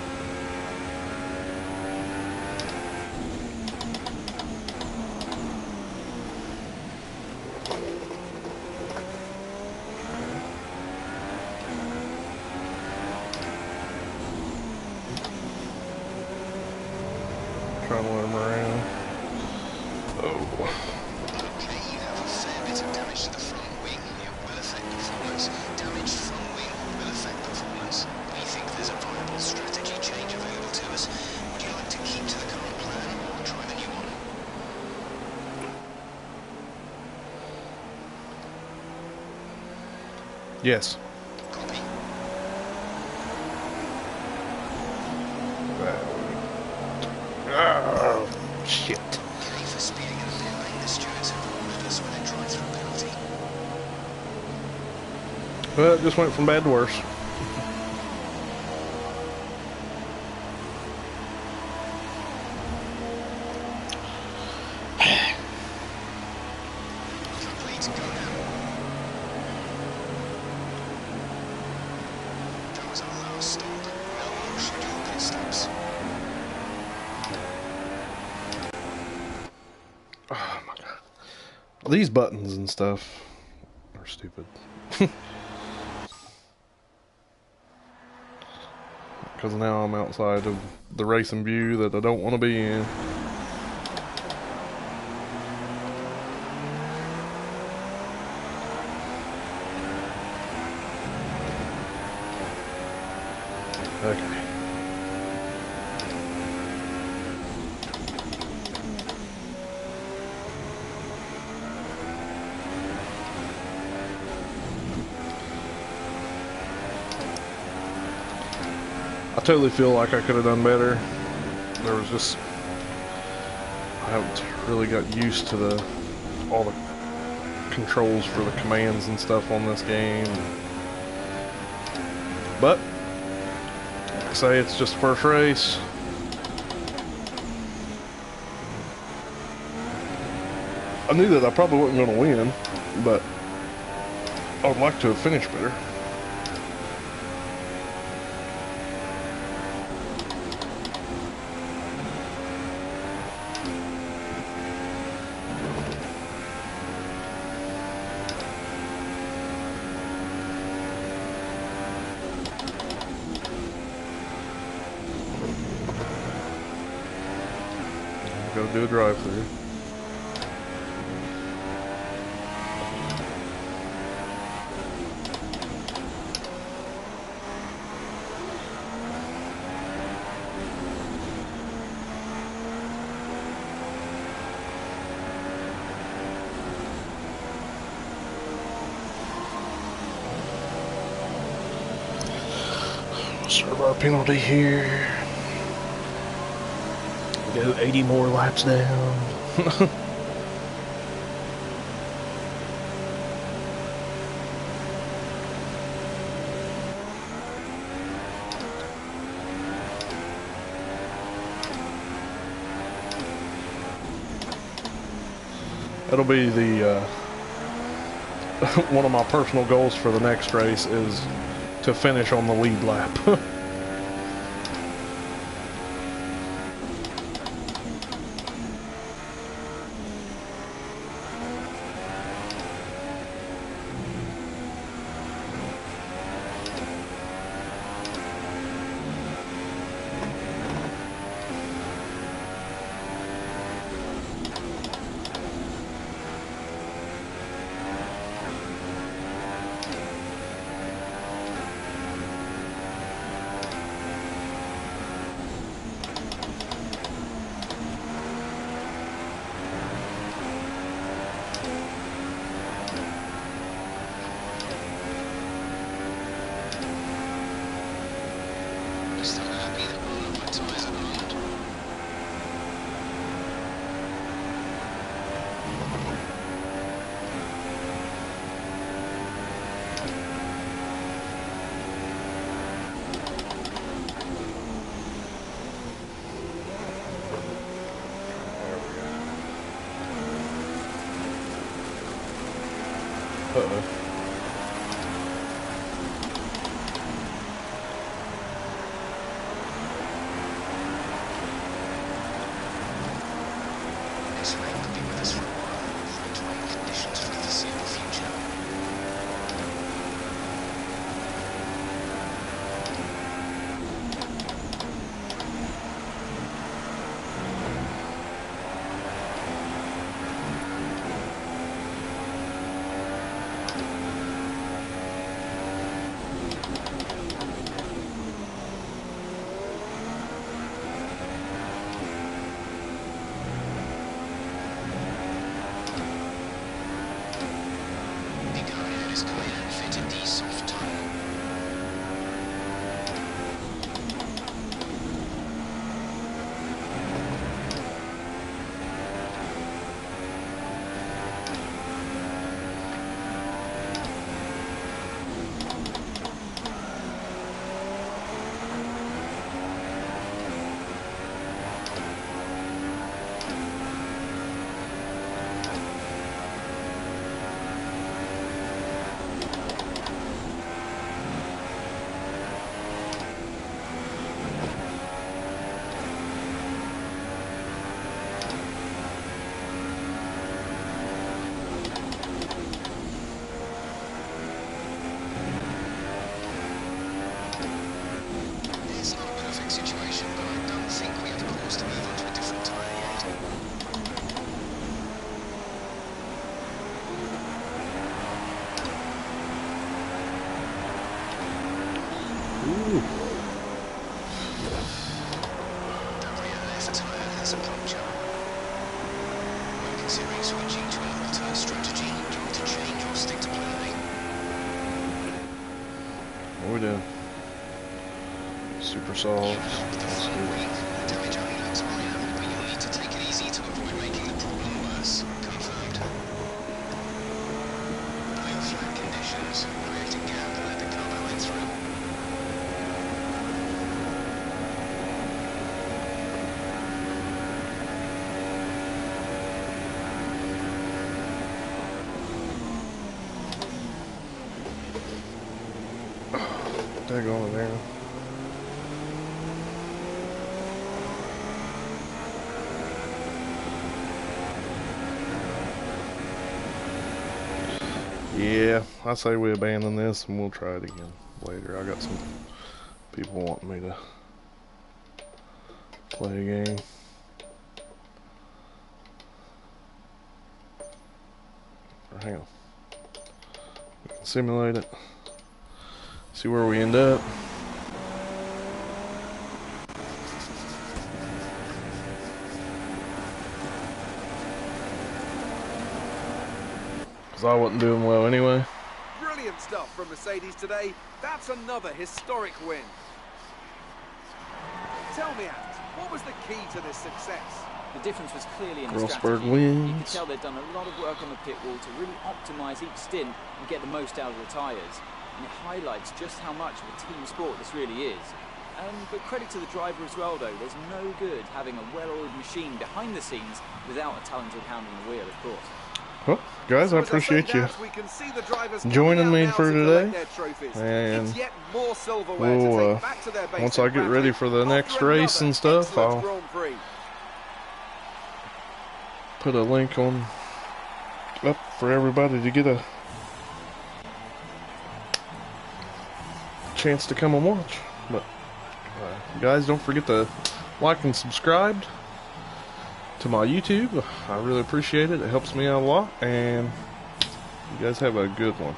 Trying to let him around. Oh. Okay, you have a fair bit of damage to the front wing. It will affect performance. Damaged front wing will affect performance. We think there's a viable strategy change available to us. Would you like to keep to the current plan or try the new one? Yes. Copy. Oh, shit. Okay, for speeding in the pit lane, the stewards have ordered us with a drive-through penalty. Well, it just went from bad to worse. Complete, go now. That was our last stop. No more scheduled pit stops. Oh my god. These buttons and stuff are stupid. Because now I'm outside of the racing view that I don't want to be in. Okay. I totally feel like I could have done better. There was just, I haven't really got used to all the controls for the commands and stuff on this game. But like I say, it's just the first race. I knew that I probably wasn't going to win, but I would like to have finished better. Gotta do a drive-through. Serve our penalty here. Go 80 more laps down. That'll be the one of my personal goals for the next race is to finish on the lead lap. Still happy that all of my tyres are armed. Uh-oh. This rain could be with us for a while. Front wing conditions for the foreseeable future. Super soft. That's good. The damage only looks minor, but you'll need to take it easy to avoid making the problem worse. Confirmed. Oil flat conditions. Create a gap and let the cargo in through. Daggone it, Aaron. Yeah, I say we abandon this and we'll try it again later. I got some people wanting me to play a game. Hang on. We can simulate it. See where we end up. Because I wasn't doing well anyway. Brilliant stuff from Mercedes today. That's another historic win. Tell me, Ant, what was the key to this success? The difference was clearly in the Grossberg strategy. You wins. could tell they'd done a lot of work on the pit wall to really optimise each stint and get the most out of the tyres. And it highlights just how much of a team sport this really is. But credit to the driver as well, though. There's no good having a well-oiled machine behind the scenes without a talented hand on the wheel, of course. Well, guys, I appreciate you joining me for today. And we'll, once I get ready for the next race and stuff, I'll put a link on up for everybody to get a chance to come and watch. But guys, don't forget to like and subscribe to my YouTube. I really appreciate it. It helps me out a lot, and you guys have a good one.